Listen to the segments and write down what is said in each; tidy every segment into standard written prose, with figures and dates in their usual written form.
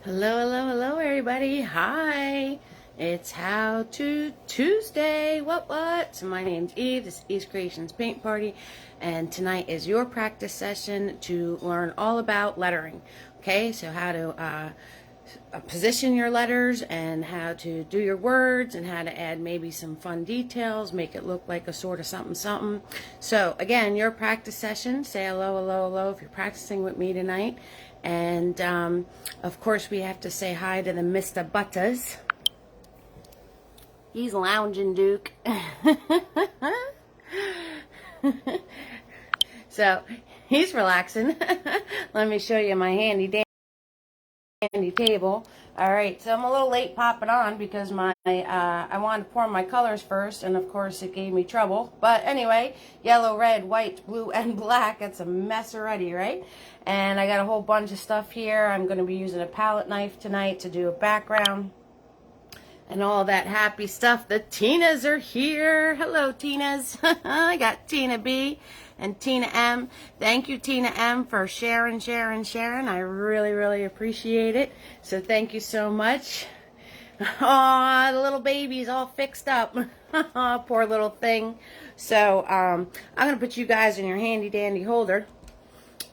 Hello, hello, hello, everybody. Hi. It's How To Tuesday. What? So my name's Eve. This is Eve's Creations Paint Party. And tonight is your practice session to learn all about lettering. Okay, so how to position your letters and how to do your words and how to add maybe some fun details, make it look like a sort of something. So again, your practice session. Say hello, hello, hello if you're practicing with me tonight. And of course we have to say hi to the Mr. Butters. He's lounging, Duke. So he's relaxing. Let me show you my handy table. All right, so I'm a little late popping on because I wanted to pour my colors first, and of course it gave me trouble. But anyway, yellow, red, white, blue, and black. It's a mess already, right? And I got a whole bunch of stuff here. I'm going to be using a palette knife tonight to do a background and all that happy stuff. The Tinas are here. Hello, Tinas. I got Tina B and Tina M. Thank you, Tina M, for sharing. I really appreciate it. So thank you so much. Oh, the little baby's all fixed up. Poor little thing. So I'm going to put you guys in your handy dandy holder.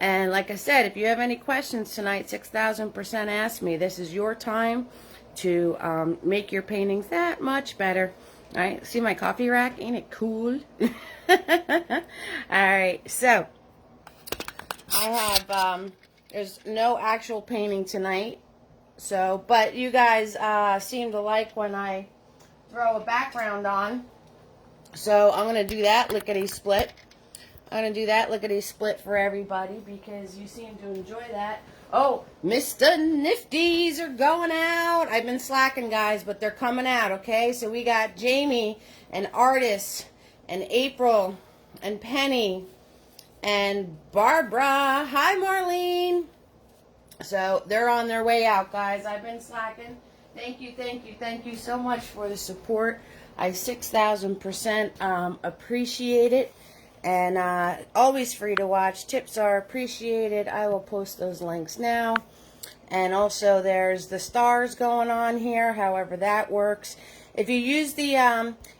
And like I said, if you have any questions tonight, 6,000% ask me. This is your time to make your paintings that much better. All right, see my coffee rack? Ain't it cool? All right, so I have, there's no actual painting tonight. So, but you guys seem to like when I throw a background on. So I'm going to do that lickety-split. I'm going to do that lickety-split for everybody because you seem to enjoy that. Oh, Mr. Nifties are going out. I've been slacking, guys, but they're coming out, okay? So we got Jamie and Artis and April and Penny and Barbara. Hi, Marlene. So they're on their way out, guys. I've been slacking. Thank you so much for the support. I 6,000% appreciate it. And always free to watch. Tips are appreciated. I will post those links now. And also there's the stars going on here, however that works. If you use the,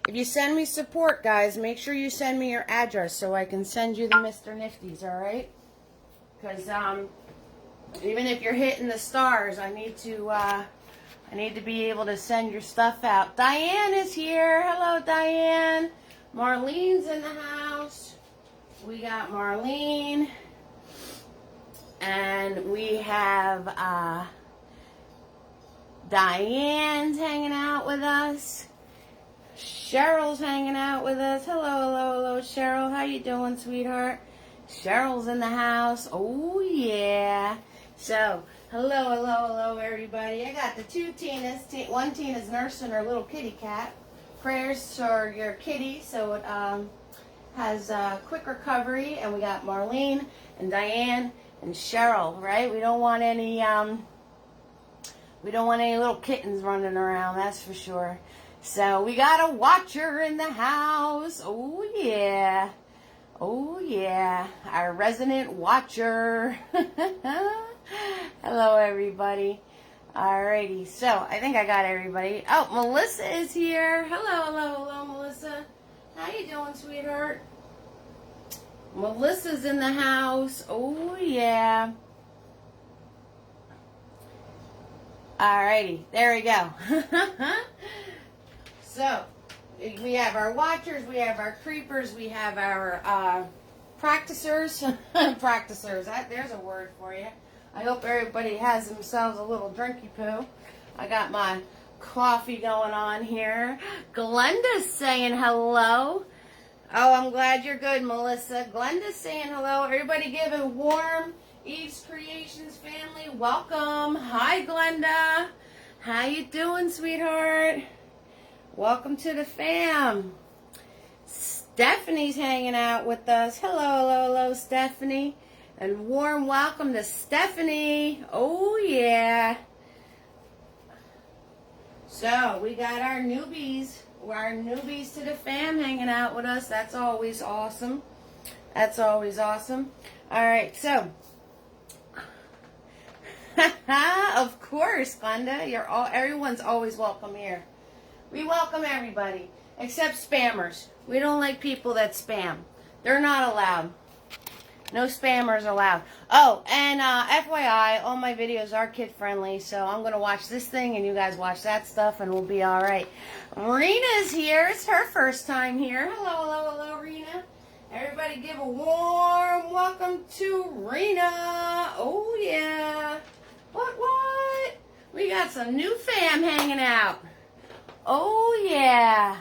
if you send me support, guys, make sure you send me your address so I can send you the Mr. Nifties, all right? Because even if you're hitting the stars, I need to be able to send your stuff out. Diane is here. Hello, Diane. Marlene's in the house. We got Marlene. And we have Diane's hanging out with us. Cheryl's hanging out with us. Hello, Cheryl. How you doing, sweetheart? Cheryl's in the house. Oh, yeah. So, hello, everybody. I got the two Tinas. One Tina's nursing her little kitty cat. Prayers for your kitty so it has a quick recovery. And we got Marlene and Diane and Cheryl, right? We don't want any little kittens running around, that's for sure. So we got a watcher in the house. Oh yeah. Our resident watcher. Hello, everybody. Alrighty, so I think I got everybody. Oh, Melissa is here. Hello, Melissa. How you doing, sweetheart? Melissa's in the house. Oh, yeah. Alrighty, there we go. So, we have our watchers, we have our creepers, we have our practicers. Practicers, there's a word for you. I hope everybody has themselves a little drinky poo. I got my coffee going on here. Glenda's saying hello. Oh, I'm glad you're good, Melissa. Glenda's saying hello. Everybody give a warm Eve's Creations family welcome. Hi, Glenda. How you doing, sweetheart? Welcome to the fam. Stephanie's hanging out with us. Hello, Stephanie. And warm welcome to Stephanie. Oh, yeah. So, we got our newbies to the fam hanging out with us. That's always awesome. All right, so Of course, Glenda. Everyone's always welcome here. We welcome everybody, except spammers. We don't like people that spam. They're not allowed. No spammers allowed. Oh, and FYI, all my videos are kid-friendly, so I'm going to watch this thing, and you guys watch that stuff, and we'll be all right. Rena's here. It's her first time here. Hello, hello, hello, Rena. Everybody give a warm welcome to Rena. Oh, yeah. What? We got some new fam hanging out. Oh, yeah.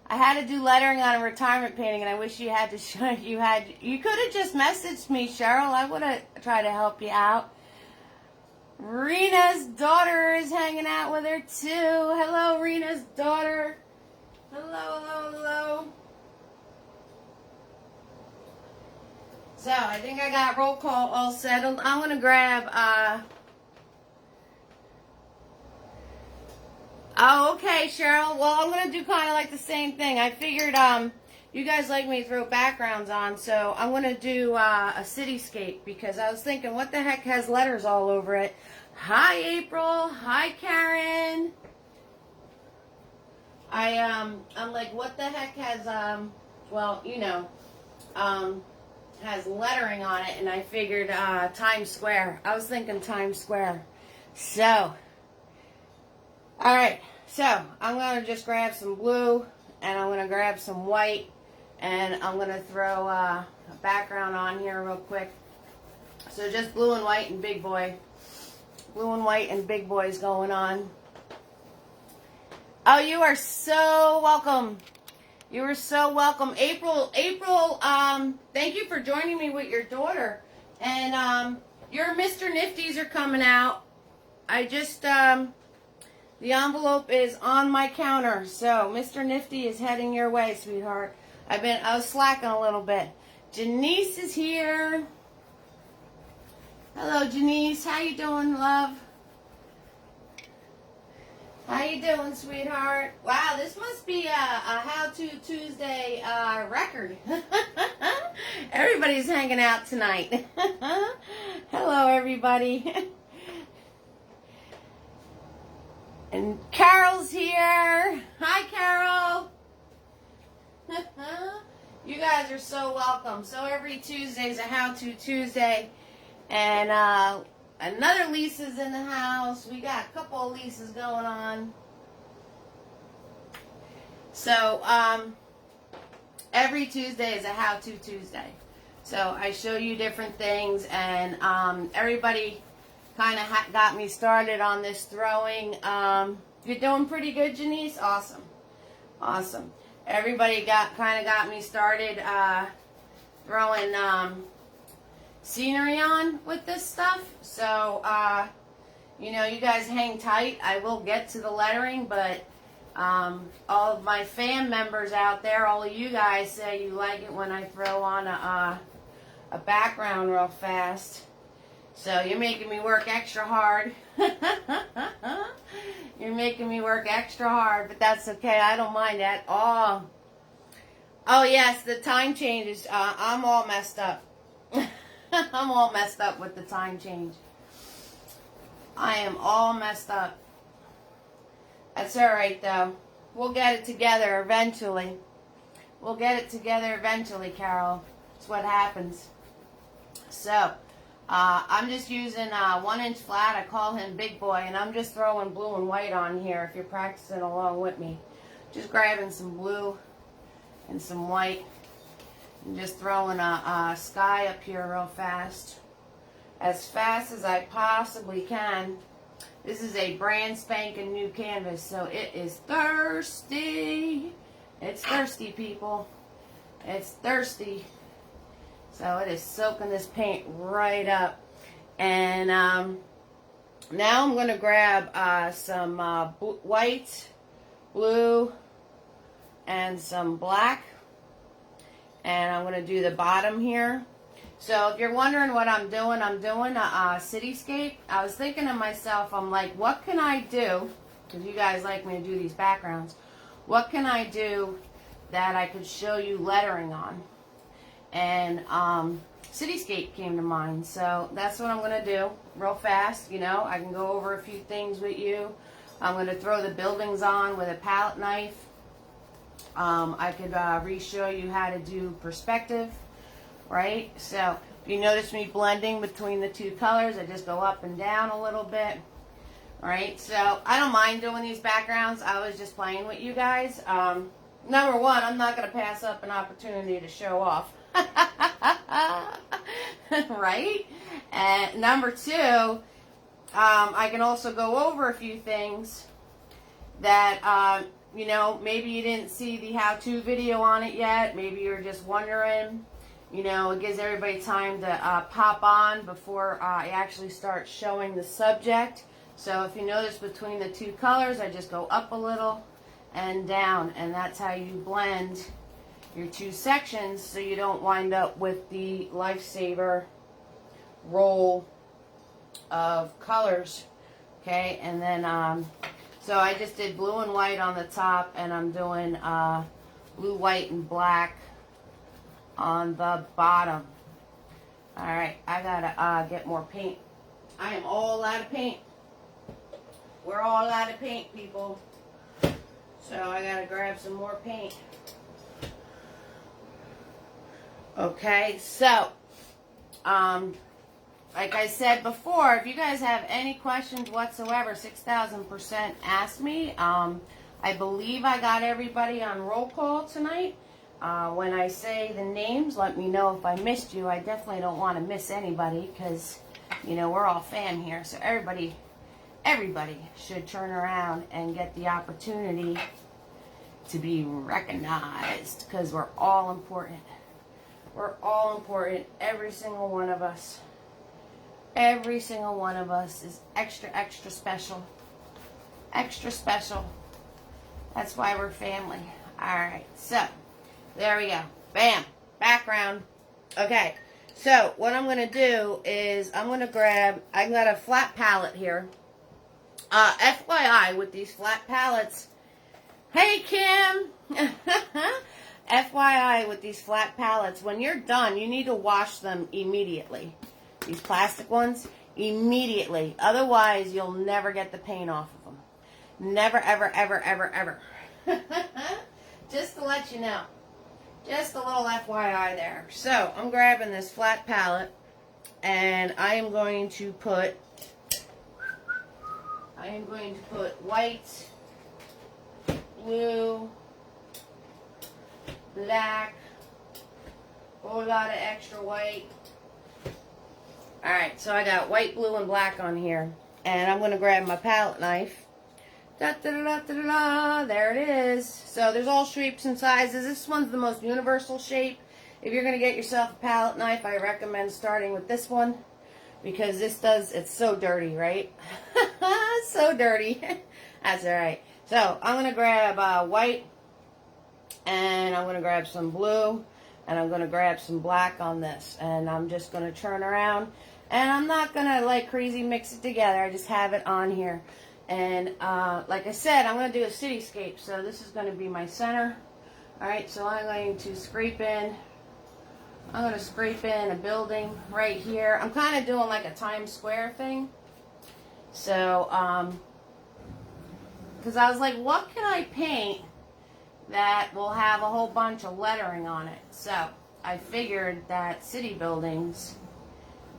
I had to do lettering on a retirement painting, and I wish you had to show you could have just messaged me, Cheryl. I would have tried to help you out. Rena's daughter is hanging out with her too. Hello, Rena's daughter. Hello. So I think I got roll call all settled. I'm gonna grab Oh, okay, Cheryl. Well, I'm going to do kind of like the same thing. I figured you guys like me to throw backgrounds on, so I'm going to do a cityscape because I was thinking, what the heck has letters all over it? Hi, April. Hi, Karen. I'm like, what the heck has, has lettering on it, and I figured Times Square. I was thinking Times Square. So... all right, so I'm going to just grab some blue, and I'm going to grab some white, and I'm going to throw a background on here real quick. So just blue and white and big boy. Blue and white and big boys going on. Oh, you are so welcome. You are so welcome. April, thank you for joining me with your daughter. And your Mr. Nifties are coming out. I just... the envelope is on my counter, so Mr. Nifty is heading your way, sweetheart. I was slacking a little bit. Janice is here. Hello, Janice. How you doing, love? How you doing, sweetheart? Wow, this must be a How To Tuesday record. Everybody's hanging out tonight. Hello, everybody. And Carol's here. Hi, Carol. You guys are so welcome. So every Tuesday is a How To Tuesday. And another Lisa's in the house. We got a couple of Lisas going on. So every Tuesday is a How To Tuesday. So I show you different things. And everybody... kind of got me started on this throwing. You're doing pretty good, Janice? Awesome. Everybody kind of got me started throwing scenery on with this stuff. So, you guys hang tight. I will get to the lettering, but all of my fan members out there, all of you guys say you like it when I throw on a background real fast. So you're making me work extra hard. You're making me work extra hard, but that's okay. I don't mind that. Oh yes, the time changes. I'm all messed up. I'm all messed up with the time change. I am all messed up. That's all right, though. We'll get it together eventually. We'll get it together eventually, Carol. That's what happens. So... I'm just using 1 inch flat. I call him Big Boy, and I'm just throwing blue and white on here if you're practicing along with me. Just grabbing some blue and some white and just throwing a sky up here real fast. As fast as I possibly can. This is a brand spanking new canvas, so it is thirsty. It's thirsty, people. It's thirsty. So it is soaking this paint right up. And now I'm going to grab some white, blue, and some black. And I'm going to do the bottom here. So if you're wondering what I'm doing a cityscape. I was thinking to myself, I'm like, what can I do? Because you guys like me to do these backgrounds. What can I do that I could show you lettering on? And cityscape came to mind, so that's what I'm going to do. real fast. You know, I can go over a few things with you. I'm going to throw the buildings on with a palette knife. I could re-show you how to do perspective, right? So if you notice me blending between the two colors, I just go up and down a little bit. All right, so I don't mind doing these backgrounds. I was just playing with you guys. Number one, I'm not going to pass up an opportunity to show off. Right? And number two, I can also go over a few things that, you know, maybe you didn't see the how-to video on it yet. Maybe you're just wondering. You know, it gives everybody time to pop on before I actually start showing the subject. So if you notice between the two colors, I just go up a little and down. And that's how you blend your two sections so you don't wind up with the Lifesaver roll of colors. Okay, and then so I just did blue and white on the top, and I'm doing blue, white, and black on the bottom. Alright, I gotta get more paint. I am all out of paint. We're all out of paint, people. So I gotta grab some more paint. Okay, so like I said before, if you guys have any questions whatsoever, 6,000% ask me. I believe I got everybody on roll call tonight. When I say the names, let me know if I missed you. I definitely don't want to miss anybody because, you know, we're all fam here. So everybody should turn around and get the opportunity to be recognized because we're all important. We're all important. Every single one of us. Every single one of us is extra, extra special. Extra special. That's why we're family. Alright, so there we go. Bam. Background. Okay. So what I'm going to do is I'm going to grab, I've got a flat palette here. FYI with these flat palettes. Hey Kim. FYI with these flat palettes, when you're done, you need to wash them immediately. These plastic ones, immediately. Otherwise, you'll never get the paint off of them. Never, ever, ever, ever, ever. Just to let you know. Just a little FYI there. So, I'm grabbing this flat palette, and I am going to put white, blue, black, a whole lot of extra white. Alright, so I got white, blue, and black on here. And I'm going to grab my palette knife. Da, da, da, da, da, da, there it is. So there's all shapes and sizes. This one's the most universal shape. If you're going to get yourself a palette knife, I recommend starting with this one. Because it's so dirty, right? So dirty. That's alright. So I'm going to grab white. And I'm going to grab some blue. And I'm going to grab some black on this. And I'm just going to turn around. And I'm not going to like crazy mix it together. I just have it on here. And like I said, I'm going to do a cityscape. So this is going to be my center. Alright, so I'm going to scrape in. I'm going to scrape in a building right here. I'm kind of doing like a Times Square thing. So, because I was like, what can I paint that will have a whole bunch of lettering on it? So I figured that city buildings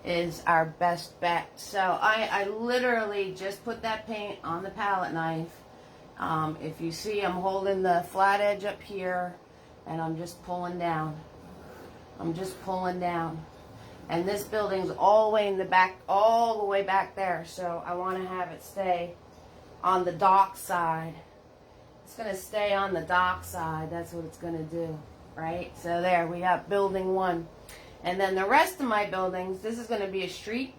is our best bet. So I literally just put that paint on the palette knife. If you see, I'm holding the flat edge up here and I'm just pulling down. I'm just pulling down. And this building's all the way in the back, all the way back there. So I want to have it stay on the dock side. It's going to stay on the dock side. That's what it's going to do, right? So there, we got building one. And then the rest of my buildings, this is going to be a street.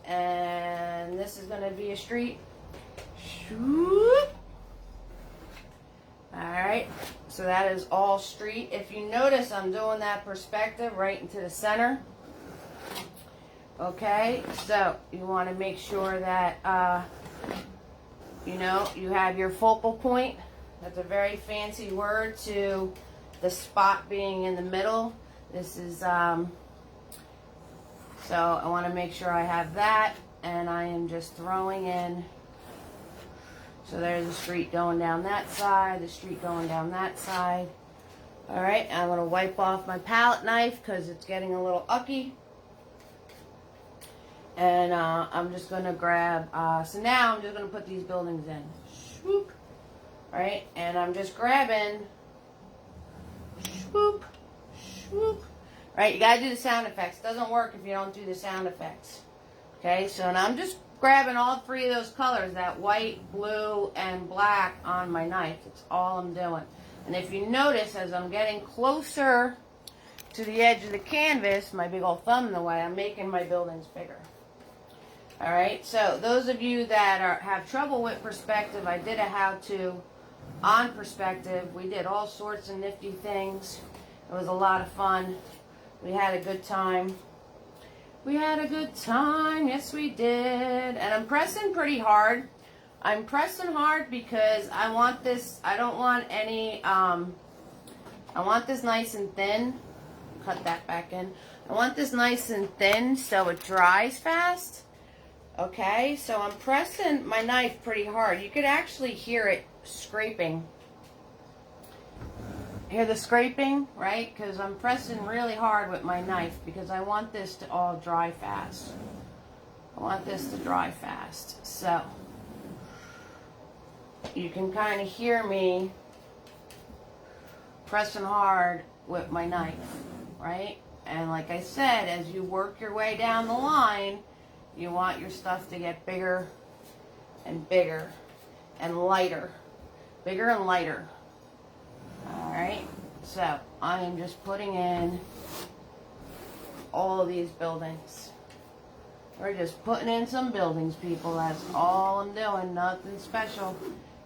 And this is going to be a street. Alright, so that is all street. If you notice, I'm doing that perspective right into the center. Okay, so you want to make sure that, you know, you have your focal point. That's a very fancy word to the spot being in the middle. This is So I want to make sure I have that, and I am just throwing in. So there's the street going down that side, the street going down that side. All right, I'm going to wipe off my palette knife because it's getting a little ucky. And I'm just going to grab, so now I'm just going to put these buildings in. Swoop. Right, and I'm just grabbing, swoop, swoop. Right, you got to do the sound effects. It doesn't work if you don't do the sound effects. Okay, so now I'm just grabbing all three of those colors, that white, blue, and black on my knife. That's all I'm doing. And if you notice, as I'm getting closer to the edge of the canvas, my big old thumb in the way, I'm making my buildings bigger. All right, so those of you that have trouble with perspective, I did a how-to on perspective. We did all sorts of nifty things. It was a lot of fun. We had a good time. We had a good time. Yes, we did. And I'm pressing pretty hard. I'm pressing hard because I want this, I don't want any, I want this nice and thin. Cut that back in. I want this nice and thin so it dries fast. Okay, so I'm pressing my knife pretty hard. You could actually hear it scraping. Hear the scraping, right? Because I'm pressing really hard with my knife because I want this to all dry fast. I want this to dry fast. So you can kind of hear me pressing hard with my knife, right? And like I said, as you work your way down the line, you want your stuff to get bigger and bigger and lighter. Bigger and lighter. Alright, so I am just putting in all of these buildings. We're just putting in some buildings, people. That's all I'm doing. Nothing special.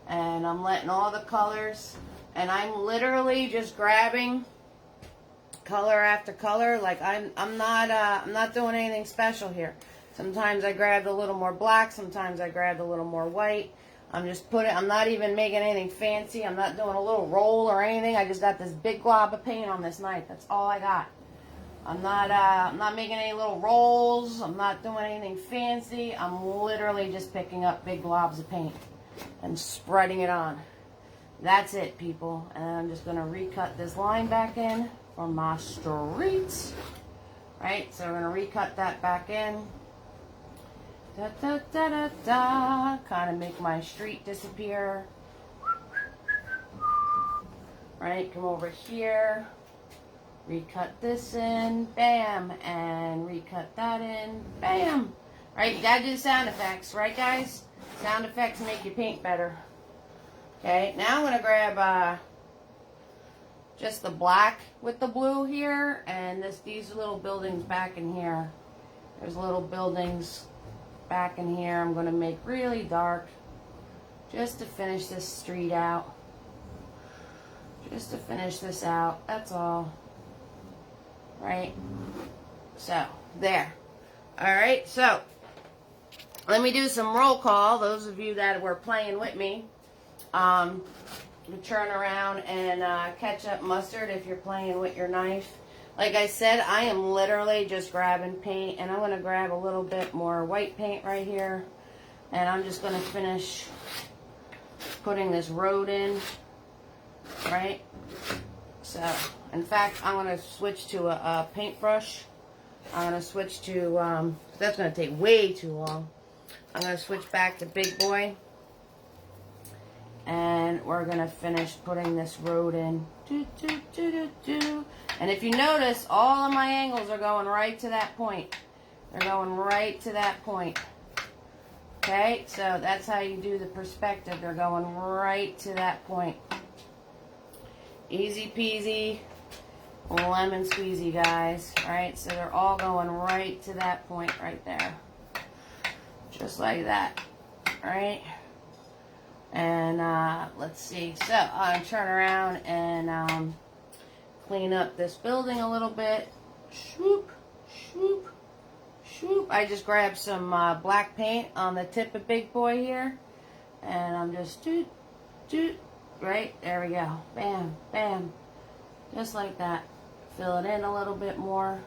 And I'm letting all the colors, and I'm literally just grabbing color after color. Like I'm not doing anything special here. Sometimes I grabbed a little more black, sometimes I grabbed a little more white. I'm not even making anything fancy. I'm not doing a little roll or anything. I just got this big glob of paint on this knife. That's all I got. I'm not making any little rolls. I'm not doing anything fancy. I'm literally just picking up big globs of paint and spreading it on. That's it, people. And I'm just going to recut this line back in for my streets. Right? So we're going to recut that back in. Da, da, da, da, da. Kind of make my street disappear. Right, come over here. Recut this in. Bam. And recut that in. Bam. Right, you gotta do the sound effects, right guys? Sound effects make your paint better. Okay, now I'm gonna grab just the black with the blue here, and these little buildings back in here. There's little buildings back in here. I'm going to make really dark just to finish this street out. Just to finish this out. That's all. Right? So, there. Alright, so let me do some roll call. Those of you that were playing with me, turn around and ketchup, mustard if you're playing with your knife. Like I said, I am literally just grabbing paint, and I'm going to grab a little bit more white paint right here, and I'm just going to finish putting this road in, right? So, in fact, I'm going to switch to a paintbrush. I'm going to switch to, that's going to take way too long. I'm going to switch back to Big Boy, and we're going to finish putting this road in. And if you notice, all of my angles are going right to that point. They're going right to that point. Okay, so that's how you do the perspective. They're going right to that point. Easy peasy, lemon squeezy, guys. Alright, so they're all going right to that point right there. Just like that. Alright. And let's see. So I'll turn around and clean up this building a little bit. Swoop, swoop, swoop. I just grabbed some black paint on the tip of Big Boy here. And I'm just doot, doot. Right, there we go. Bam, bam. Just like that. Fill it in a little bit more.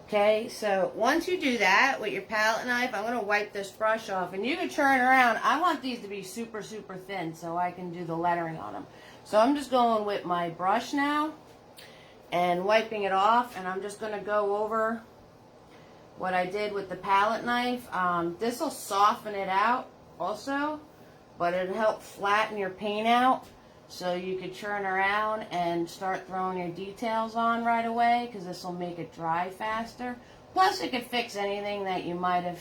Okay, so once you do that with your palette knife, I'm going to wipe this brush off. And you can turn around. I want these to be super, super thin so I can do the lettering on them. So I'm just going with my brush now and wiping it off. And I'm just going to go over what I did with the palette knife. This will soften it out also, but it'll help flatten your paint out. So you could turn around and start throwing your details on right away, because this will make it dry faster. Plus it could fix anything that you might have,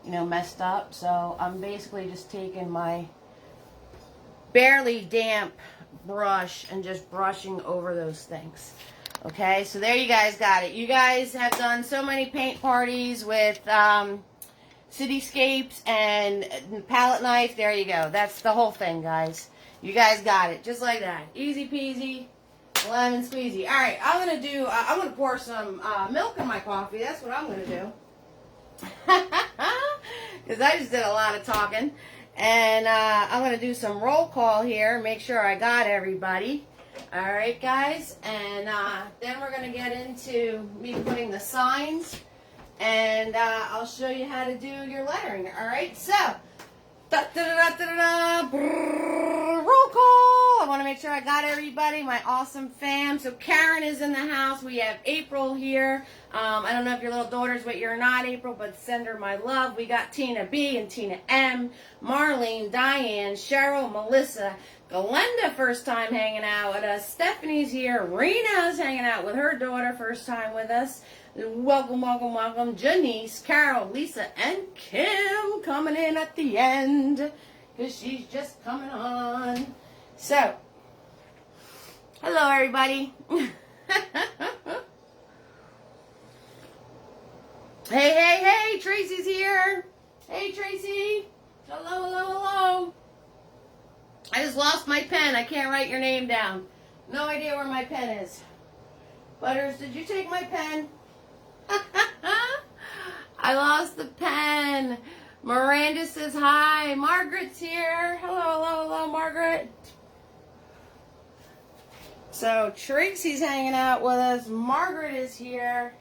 messed up. So I'm basically just taking my barely damp brush and just brushing over those things. Okay, so there you guys got it. You guys have done so many paint parties with cityscapes and palette knife. There you go. That's the whole thing, guys. You guys got it. Just like that. Easy peasy, lemon squeezy. All right, I'm going to pour some milk in my coffee. That's what I'm going to do. Because I just did a lot of talking. And I'm going to do some roll call here. Make sure I got everybody. All right, guys. And then we're going to get into me putting the signs. And I'll show you how to do your lettering. All right, so roll call. I want to make sure I got everybody, my awesome fam. So Karen is in the house. We have April here. I don't know if your little daughter's with you or not, April, but send her my love. We got Tina B and Tina M, Marlene, Diane, Cheryl, Melissa, Glenda, first time hanging out with us. Stephanie's here. Rena's hanging out with her daughter, first time with us. Welcome, welcome, welcome. Janice, Carol, Lisa, and Kim coming in at the end because she's just coming on. So, hello, everybody. Hey, Tracy's here. Hey, Tracy. Hello, hello, hello. I just lost my pen. I can't write your name down. No idea where my pen is. Butters, did you take my pen? I lost the pen. Miranda says hi. Margaret's here. Hello, hello, hello, Margaret. So Tracy's hanging out with us. Margaret is here.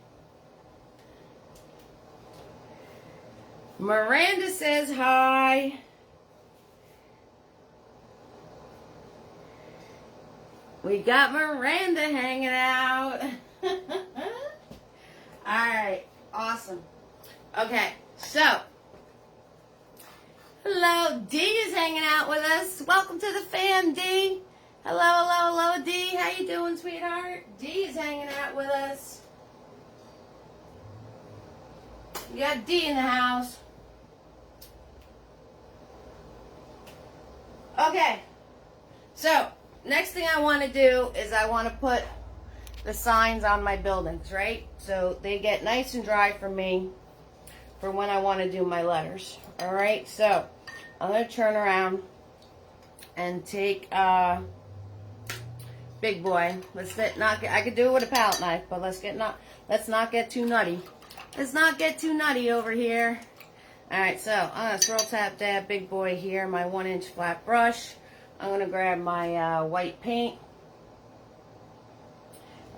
Miranda says hi. We got Miranda hanging out. Alright, awesome. Okay, so hello, D is hanging out with us. Welcome to the fam, D. Hello, hello, hello, D. How you doing, sweetheart? D is hanging out with us. We got D in the house. Okay, so next thing I want to do is I want to put the signs on my buildings, right? So they get nice and dry for me for when I want to do my letters. All right, so I'm going to turn around and take big boy. I could do it with a palette knife, but let's not get too nutty. Let's not get too nutty over here. All right, so I'm going to swirl tap dab big boy here, my 1-inch flat brush. I'm going to grab my white paint.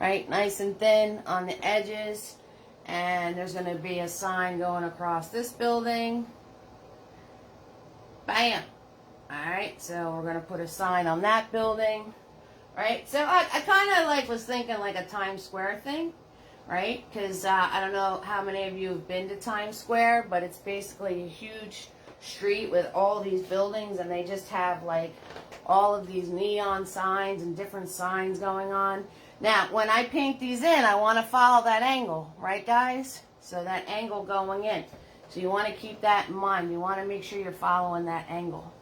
Right, nice and thin on the edges, and there's going to be a sign going across this building. Bam! Alright, so we're going to put a sign on that building. Right, so I kind of was thinking like a Times Square thing, right? Because I don't know how many of you have been to Times Square, but it's basically a huge street with all these buildings, and they just have like all of these neon signs and different signs going on. Now, when I paint these in, I want to follow that angle, right, guys? So that angle going in. So you want to keep that in mind. You want to make sure you're following that angle.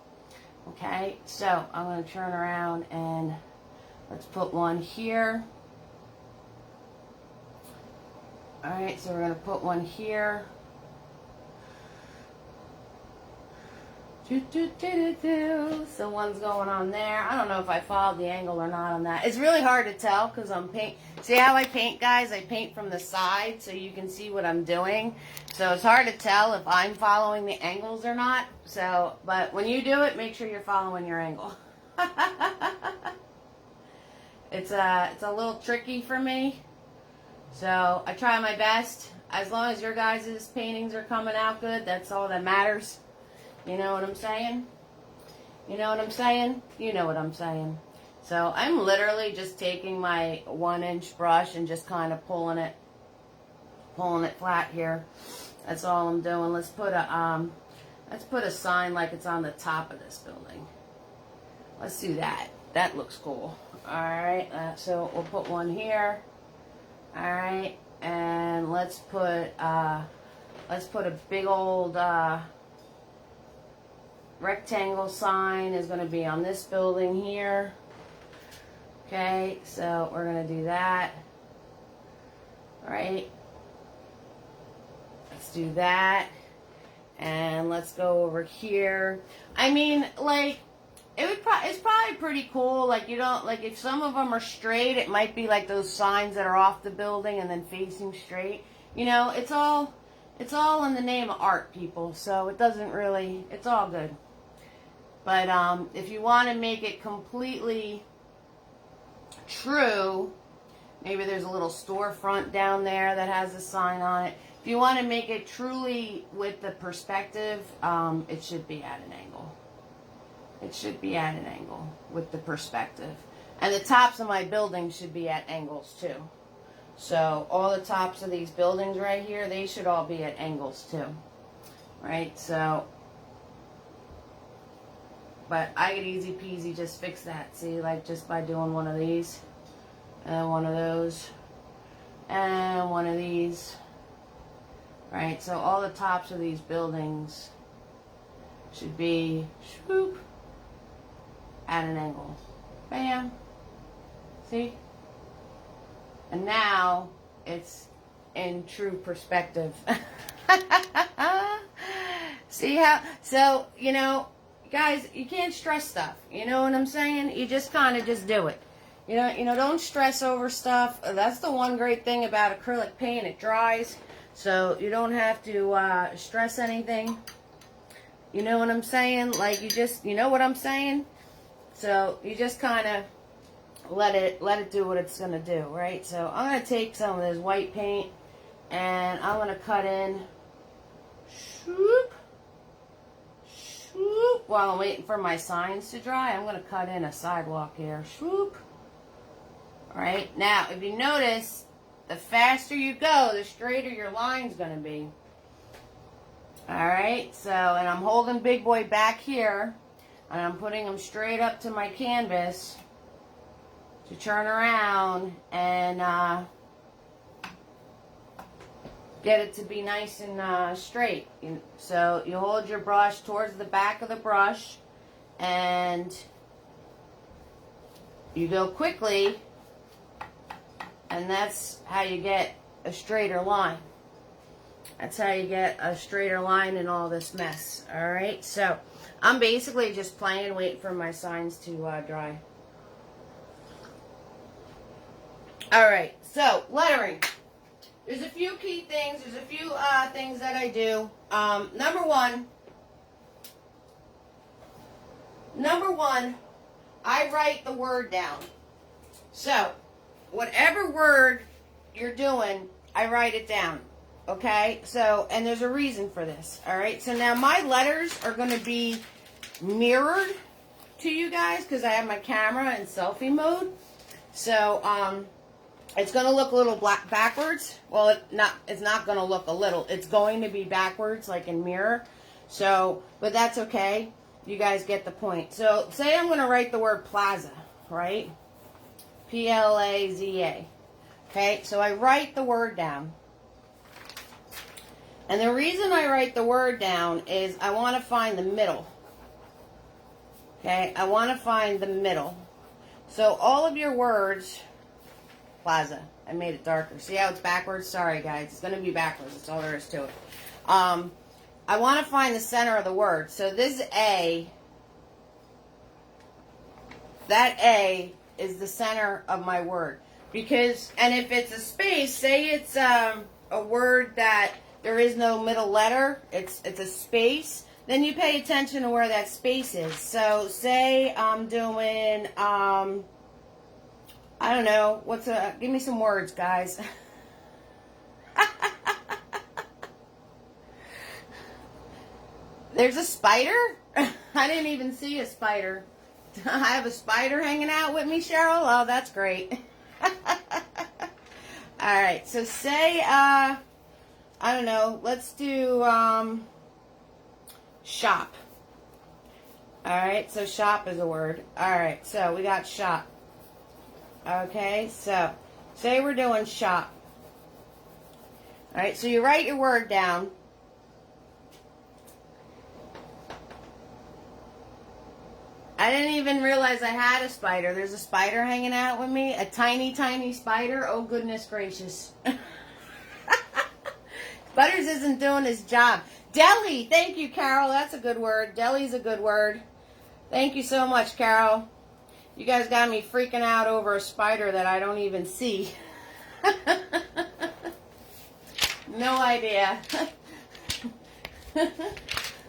Okay, so I'm going to turn around and let's put one here. All right, so we're going to put one here. So one's going on there. I don't know if I followed the angle or not on that. It's really hard to tell because I'm paint. See how I paint, guys? I paint from the side so you can see what I'm doing. So it's hard to tell if I'm following the angles or not. So, but when you do it, make sure you're following your angle. It's a little tricky for me. So I try my best. As long as your guys' paintings are coming out good, that's all that matters. You know what I'm saying? You know what I'm saying? You know what I'm saying. So I'm literally just taking my 1-inch brush and just kind of pulling it flat here. That's all I'm doing. Let's put a sign like it's on the top of this building. Let's do that. That looks cool. All right. So we'll put one here. All right. And let's put a big old rectangle sign is going to be on this building here. Okay, so we're going to do that. All right. Let's do that. And let's go over here. I mean, like, it's probably pretty cool. Like, you don't, like, if some of them are straight, it might be like those signs that are off the building and then facing straight. You know, it's all in the name of art, people. So it doesn't really, it's all good. But if you want to make it completely true, maybe there's a little storefront down there that has a sign on it. If you want to make it truly with the perspective, it should be at an angle. It should be at an angle with the perspective. And the tops of my buildings should be at angles too. So all the tops of these buildings right here, they should all be at angles too. Right? So, but I could easy peasy just fix that. See, like just by doing one of these, and one of those, and one of these. Right? So all the tops of these buildings should be, swoop, at an angle. Bam. See? And now it's in true perspective. See how? So, you know, guys, you can't stress stuff. You know what I'm saying? You just kind of just do it. You know, don't stress over stuff. That's the one great thing about acrylic paint. It dries. So you don't have to stress anything. You know what I'm saying? Like you know what I'm saying? So you just kind of let it do what it's going to do, right? So I'm going to take some of this white paint and I'm going to cut in, swoop, swoop. While I'm waiting for my signs to dry, I'm going to cut in a sidewalk here, swoop. All right, now if you notice, the faster you go, the straighter your line's going to be. All right, so, and I'm holding Big Boy back here, and I'm putting him straight up to my canvas to turn around and get it to be nice and straight. So you hold your brush towards the back of the brush, and you go quickly, and that's how you get a straighter line. That's how you get a straighter line in all this mess. All right, so I'm basically just playing, waiting for my signs to dry. All right, so lettering. There's a few key things. There's a few things that I do. Number one, I write the word down. So whatever word you're doing, I write it down. Okay, so, and there's a reason for this. All right, so now my letters are going to be mirrored to you guys because I have my camera in selfie mode. So it's going to look a little backwards. Well, it's not going to look a little. It's going to be backwards, like in mirror. So, but that's okay. You guys get the point. So say I'm going to write the word plaza, right? P-L-A-Z-A. Okay, so I write the word down. And the reason I write the word down is I want to find the middle. Okay, I want to find the middle. So all of your words, plaza, I made it darker. See how it's backwards? Sorry guys, it's going to be backwards. That's all there is to it. I want to find the center of the word. So this A, that A is the center of my word. Because, and if it's a space, say it's a word that there is no middle letter, it's a space, then you pay attention to where that space is. So say I'm doing, I don't know, give me some words, guys. There's a spider? I didn't even see a spider. I have a spider hanging out with me, Cheryl? Oh, that's great. Alright, so say, I don't know, let's do shop. Alright, so shop is a word. Alright, so we got shop. Okay, so say we're doing shop. Alright, so you write your word down. I didn't even realize I had a spider. There's a spider hanging out with me. A tiny, tiny spider. Oh, goodness gracious. Butters isn't doing his job. Deli. Thank you, Carol. That's a good word. Deli's a good word. Thank you so much, Carol. You guys got me freaking out over a spider that I don't even see. No idea.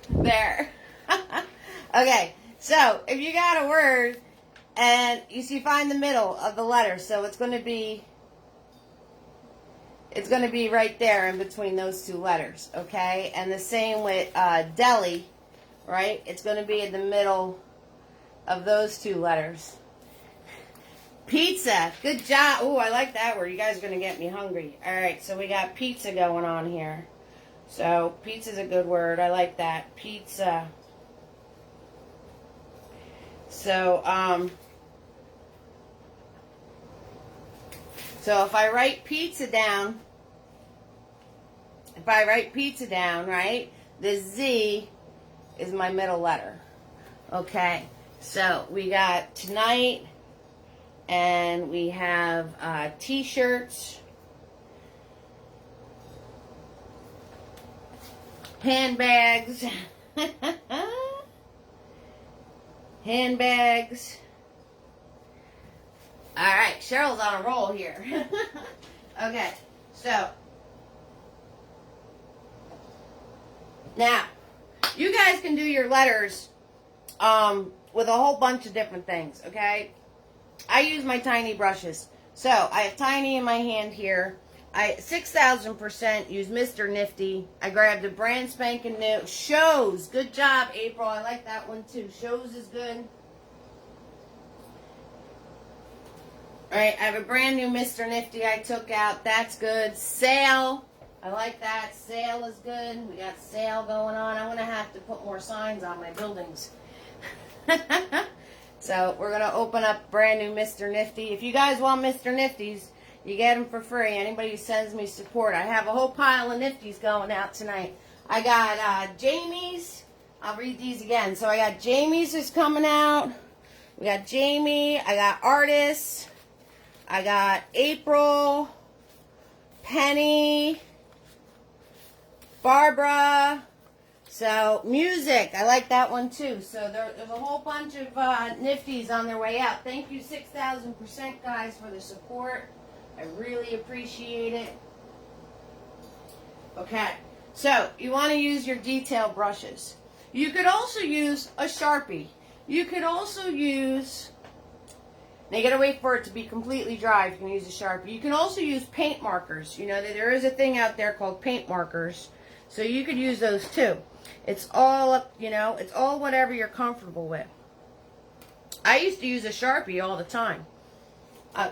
There. Okay. So, if you got a word, and you find the middle of the letter, so it's going to be right there in between those two letters, okay? And the same with deli, right? It's going to be in the middle of those two letters. Pizza. Good job. Oh, I like that word. You guys are going to get me hungry. All right, so we got pizza going on here. So, pizza's a good word. I like that. Pizza. So, so if I write pizza down, right, the Z is my middle letter. Okay, so we got tonight, and we have t-shirts, handbags, handbags. All right, Cheryl's on a roll here. Okay, so now you guys can do your letters with a whole bunch of different things. Okay, I use my tiny brushes. So I have tiny in my hand here. I 6,000% use Mr. Nifty. I grabbed a brand spanking new Shows. Good job, April. I like that one too. Shows is good. All right, I have a brand new Mr. Nifty I took out. That's good. Sale. I like that. Sale is good. We got sale going on. I'm going to have to put more signs on my buildings. So we're going to open up brand new Mr. Nifty. If you guys want Mr. Nifties, you get them for free. Anybody who sends me support. I have a whole pile of Nifties going out tonight. I got Jamie's. I'll read these again. So I got Jamie's is coming out. We got Jamie. I got Artists. I got April. Penny. Barbara. So music. I like that one too. So there's a whole bunch of Nifties on their way out. Thank you 6,000% guys for the support. I really appreciate it. Okay, so you want to use your detail brushes. You could also use a Sharpie. You could also use, now you gotta wait for it to be completely dry if you can use a Sharpie. You can also use paint markers. You know, there is a thing out there called paint markers. So you could use those too. It's all up, you know, it's all whatever you're comfortable with. I used to use a Sharpie all the time.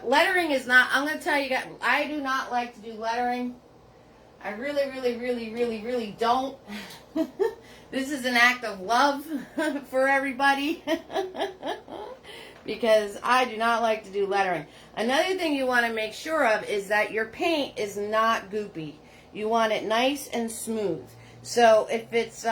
Lettering is not, I'm going to tell you guys, I do not like to do lettering. I really don't. This is an act of love for everybody. Because I do not like to do lettering. Another thing you want to make sure of is that your paint is not goopy. You want it nice and smooth. So if it's,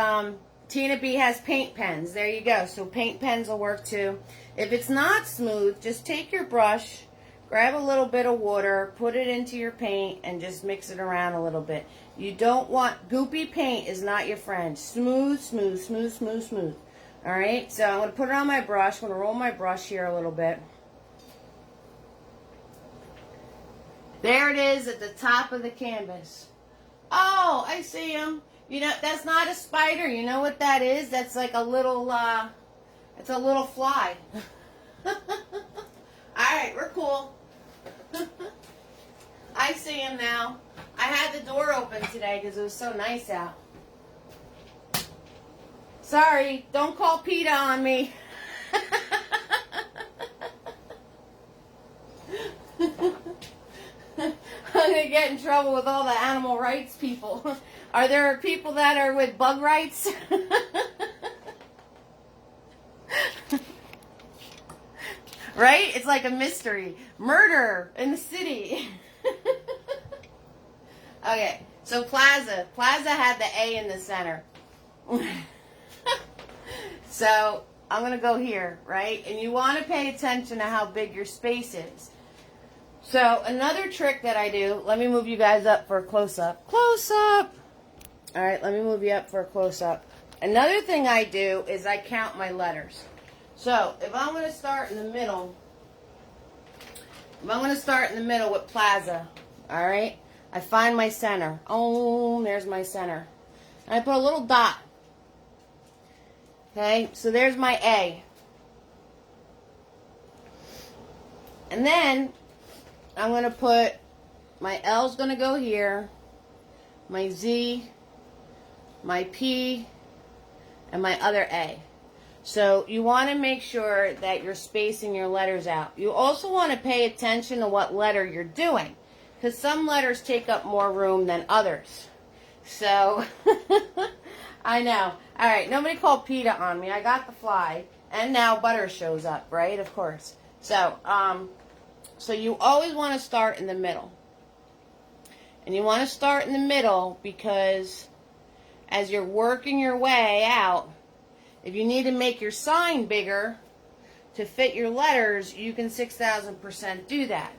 Tina B has paint pens. There you go. So paint pens will work too. If it's not smooth, just take your brush, grab a little bit of water, put it into your paint, and just mix it around a little bit. You don't want, goopy paint is not your friend. Smooth, smooth, smooth, smooth, smooth. Alright, so I'm going to put it on my brush. I'm going to roll my brush here a little bit. There it is at the top of the canvas. Oh, I see him. You know, that's not a spider. You know what that is? That's like a little, it's a little fly. Alright, we're cool. I see him now. I had the door open today because it was so nice out. Sorry, don't call PETA on me. I'm going to get in trouble with all the animal rights people. Are there people that are with bug rights? Right? It's like a mystery. Murder in the city. Okay, so Plaza. Plaza had the A in the center. So I'm going to go here, right? And you want to pay attention to how big your space is. So another trick that I do, let me move you guys up for a close-up. Close-up! All right, let me move you up for a close-up. Another thing I do is I count my letters. So if I'm going to start in the middle, with Plaza, all right, I find my center. Oh, there's my center. And I put a little dot. Okay, so there's my A. And then I'm going to put, my L's going to go here, my Z, my P, and my other A. So you want to make sure that you're spacing your letters out. You also want to pay attention to what letter you're doing, because some letters take up more room than others. So, I know. All right, nobody called PETA on me. I got the fly, and now butter shows up, right? Of course. So, so you always want to start in the middle. And you want to start in the middle because as you're working your way out, if you need to make your sign bigger to fit your letters, you can 6,000% do that.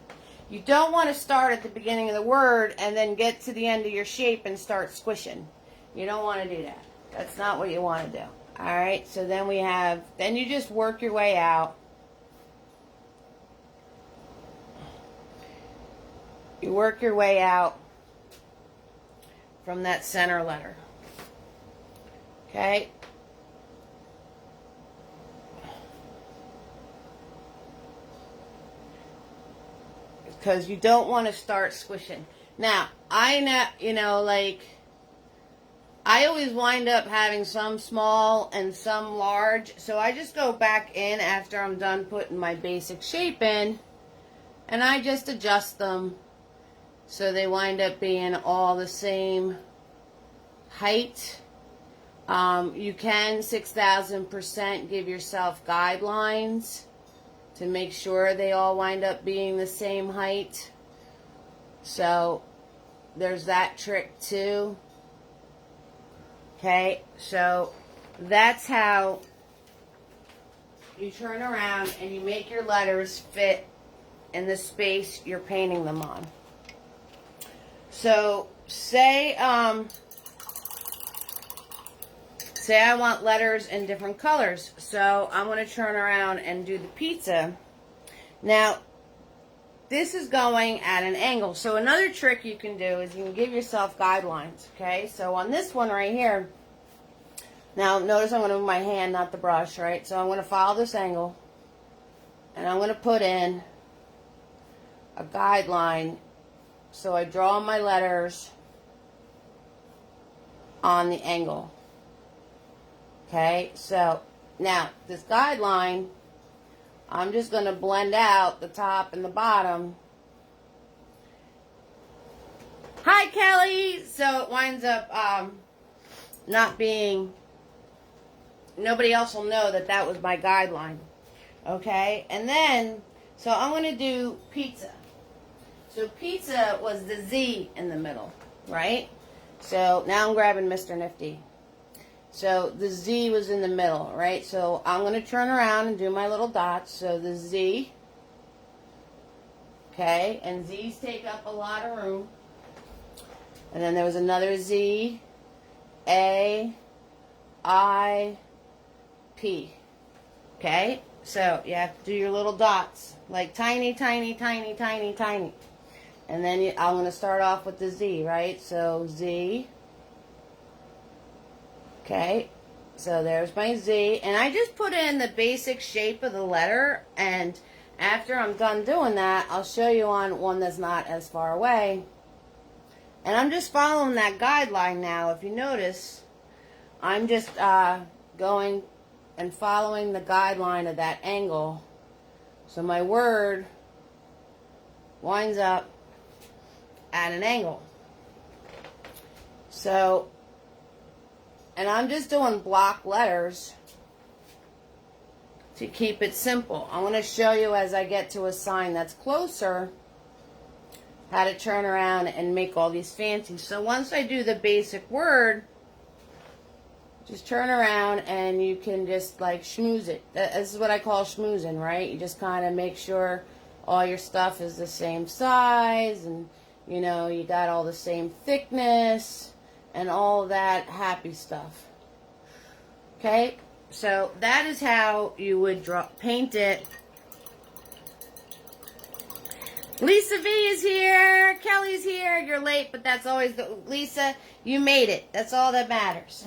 You don't want to start at the beginning of the word and then get to the end of your shape and start squishing. You don't want to do that. That's not what you want to do. Alright, so then you just work your way out. You work your way out from that center letter. Okay? Because you don't want to start squishing. Now, I know, I always wind up having some small and some large, so I just go back in after I'm done putting my basic shape in, and I just adjust them so they wind up being all the same height. You can 6,000% give yourself guidelines to make sure they all wind up being the same height. So there's that trick too. Okay, so that's how you turn around and you make your letters fit in the space you're painting them on. So say I want letters in different colors. So I'm going to turn around and do the pizza. Now, this is going at an angle. So another trick you can do is you can give yourself guidelines. Okay, so on this one right here, now notice I'm going to move my hand, not the brush, right? So I'm going to follow this angle, and I'm going to put in a guideline. So I draw my letters on the angle. Okay, so now this guideline, I'm just going to blend out the top and the bottom. Hi, Kelly! So it winds up not being, nobody else will know that that was my guideline. Okay, and then, so I'm going to do pizza. So pizza was the Z in the middle, right? So now I'm grabbing Mr. Nifty. So the Z was in the middle, right? So I'm going to turn around and do my little dots. So the Z, okay, and Z's take up a lot of room. And then there was another Z, A, I, P, okay? So you have to do your little dots, like tiny, tiny, tiny, tiny, tiny. And then I'm going to start off with the Z, right? So Z. Okay. So there's my Z. And I just put in the basic shape of the letter. And after I'm done doing that, I'll show you on one that's not as far away. And I'm just following that guideline now. If you notice, I'm just going and following the guideline of that angle. So my word winds up at an angle. So, and I'm just doing block letters to keep it simple. I'm going to show you as I get to a sign that's closer how to turn around and make all these fancy. So once I do the basic word, just turn around and you can just like schmooze it. This is what I call schmoozing, right? You just kind of make sure all your stuff is the same size and, you know, you got all the same thickness and all that happy stuff. Okay? So that is how you would paint it. Lisa V is here. Kelly's here. You're late, but that's always Lisa, you made it. That's all that matters.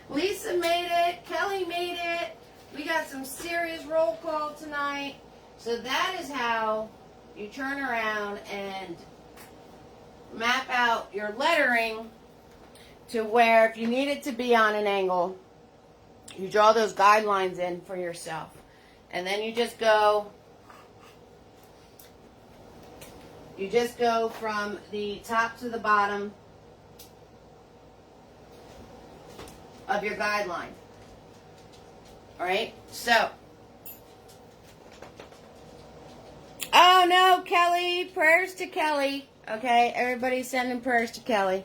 Lisa made it. Kelly made it. We got some serious roll call tonight. So that is how you turn around and map out your lettering to where if you need it to be on an angle, you draw those guidelines in for yourself. And then you just go from the top to the bottom of your guideline. All right, so. Oh no, Kelly, prayers to Kelly. Okay, everybody's sending prayers to Kelly.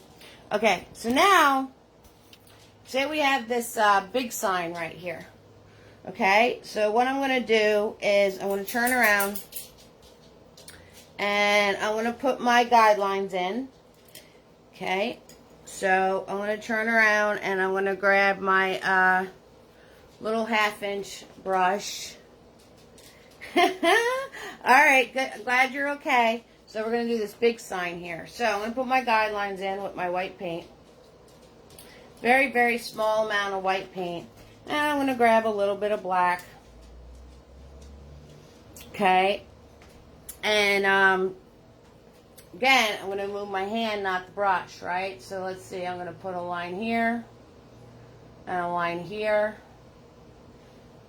Okay, so now, say we have this big sign right here. Okay, so what I'm going to do is I'm going to turn around and I'm going to put my guidelines in. Okay, so I'm going to turn around and I'm going to grab my little 1/2-inch brush. Alright, good. Glad you're okay. So we're going to do this big sign here. So I'm going to put my guidelines in with my white paint. Very, very small amount of white paint. And I'm going to grab a little bit of black. Okay. And again, I'm going to move my hand, not the brush, right? So let's see. I'm going to put a line here. And a line here.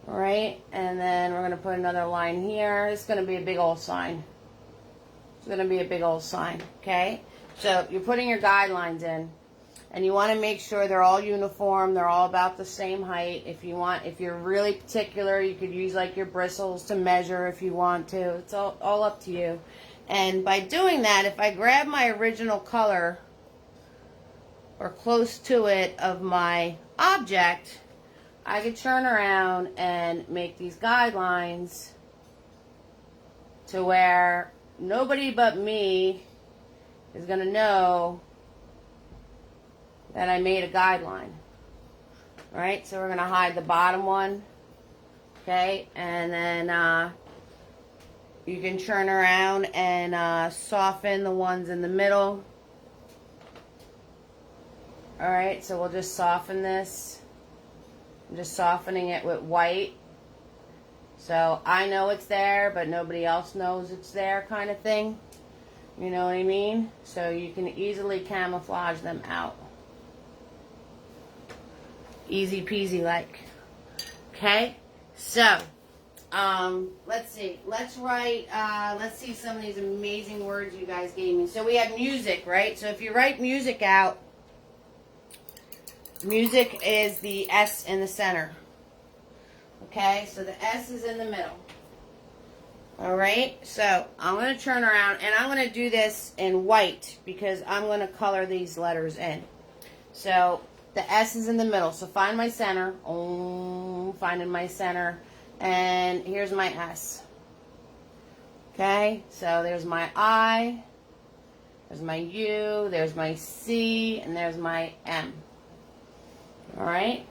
Alright, and then we're going to put another line here. It's going to be a big old sign. It's going to be a big old sign, okay? So you're putting your guidelines in, and you want to make sure they're all uniform. They're all about the same height. If you're really particular, you could use like your bristles to measure if you want to. It's all up to you. And by doing that, if I grab my original color or close to it of my object, I could turn around and make these guidelines to where nobody but me is going to know that I made a guideline. Alright, so we're going to hide the bottom one. Okay, and then you can turn around and soften the ones in the middle. Alright, so we'll just soften this. I'm just softening it with white. So I know it's there, but nobody else knows it's there kind of thing. You know what I mean? So you can easily camouflage them out. Easy peasy like. Okay? So, let's see. Let's write, let's see some of these amazing words you guys gave me. So we have music, right? So if you write music out, music is the S in the center. Okay, so the S is in the middle. Alright, so I'm going to turn around and I'm going to do this in white because I'm going to color these letters in. So the S is in the middle. So find my center. Finding my center. And here's my S. Okay, so there's my I. There's my U. There's my C. And there's my M. Alright,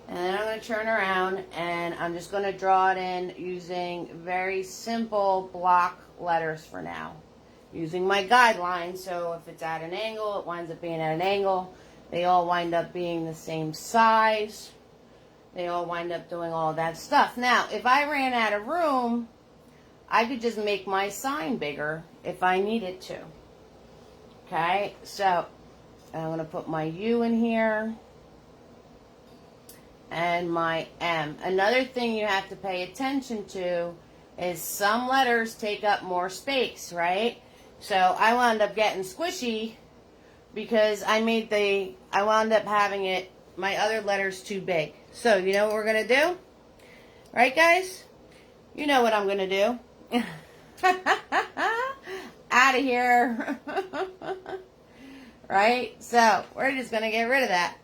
and then I'm going to turn around and I'm just going to draw it in using very simple block letters for now. Using my guidelines, so if it's at an angle, it winds up being at an angle. They all wind up being the same size. They all wind up doing all that stuff. Now, if I ran out of room, I could just make my sign bigger if I needed to. Okay, so I'm going to put my U in here. and my M. Another thing you have to pay attention to is some letters take up more space, right? So I wound up getting squishy because I wound up having my other letters too big. So you know what we're going to do? Right, guys? You know what I'm going to do. Out of here. Right? So we're just going to get rid of that.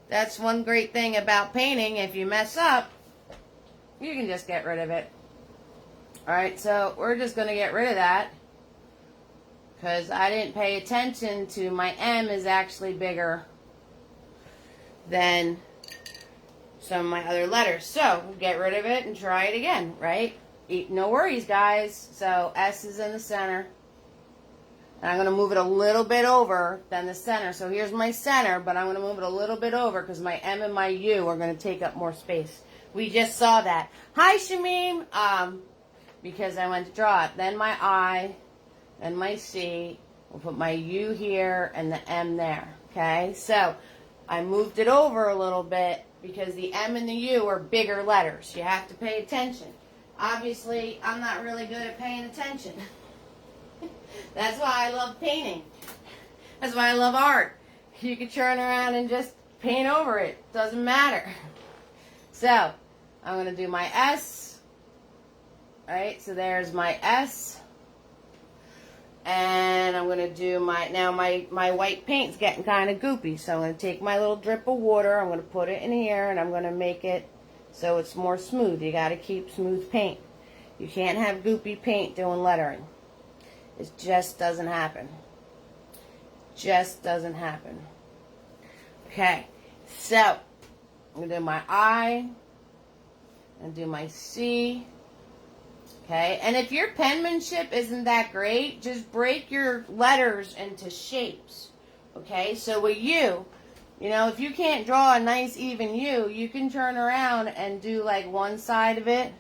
That's one great thing about painting. If you mess up, you can just get rid of it. Alright, so we're just going to get rid of that because I didn't pay attention to my M is actually bigger than some of my other letters. So get rid of it and try it again, right? No worries, guys. So S is in the center. And I'm going to move it a little bit over than the center. So here's my center, but I'm going to move it a little bit over because my M and my U are going to take up more space. We just saw that. Hi, Shamim. Because I went to draw it. Then my I, then my C. We'll put my U here and the M there. Okay? So I moved it over a little bit because the M and the U are bigger letters. You have to pay attention. Obviously, I'm not really good at paying attention. That's why I love painting. That's why I love art. You can turn around and just paint over it. Doesn't matter. So, I'm going to do my S. Alright, so there's my S. And I'm going to do my white paint's getting kind of goopy. So I'm going to take my little drip of water. I'm going to put it in here and I'm going to make it so it's more smooth. You got to keep smooth paint. You can't have goopy paint doing lettering. It just doesn't happen. Just doesn't happen. Okay, so I'm going to do my I and do my C. Okay, and if your penmanship isn't that great, just break your letters into shapes. Okay, so with U, you know, if you can't draw a nice even U, you can turn around and do like one side of it,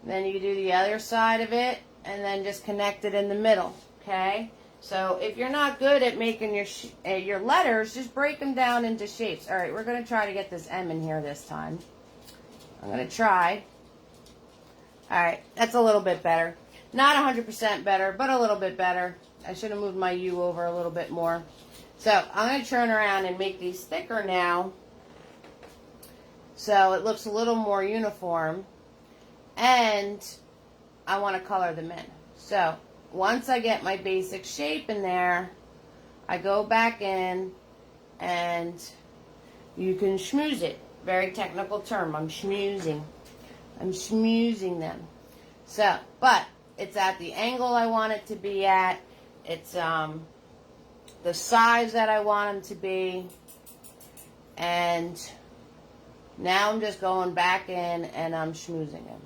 then you do the other side of it, and then just connect it in the middle. Okay, so if you're not good at making your letters, just break them down into shapes. All right, we're going to try to get this M in here this time. I'm going to try. All right, that's a little bit better. Not 100% better, but a little bit better. I should have moved my U over a little bit more. So I'm going to turn around and make these thicker now so it looks a little more uniform. And I want to color them in. So once I get my basic shape in there, I go back in and you can schmooze it. Very technical term. I'm schmoozing. I'm schmoozing them. So, but it's at the angle I want it to be at. It's the size that I want them to be. And now I'm just going back in and I'm schmoozing them.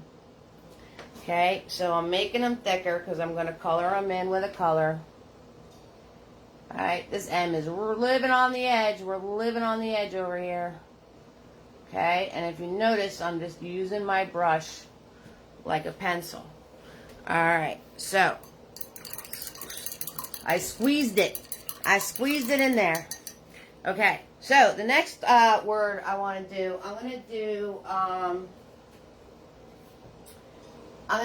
Okay, so I'm making them thicker because I'm going to color them in with a color. Alright, this M we're living on the edge. We're living on the edge over here. Okay, and if you notice, I'm just using my brush like a pencil. Alright, so I squeezed it. I squeezed it in there. Okay, so the next word I want to do, I'm going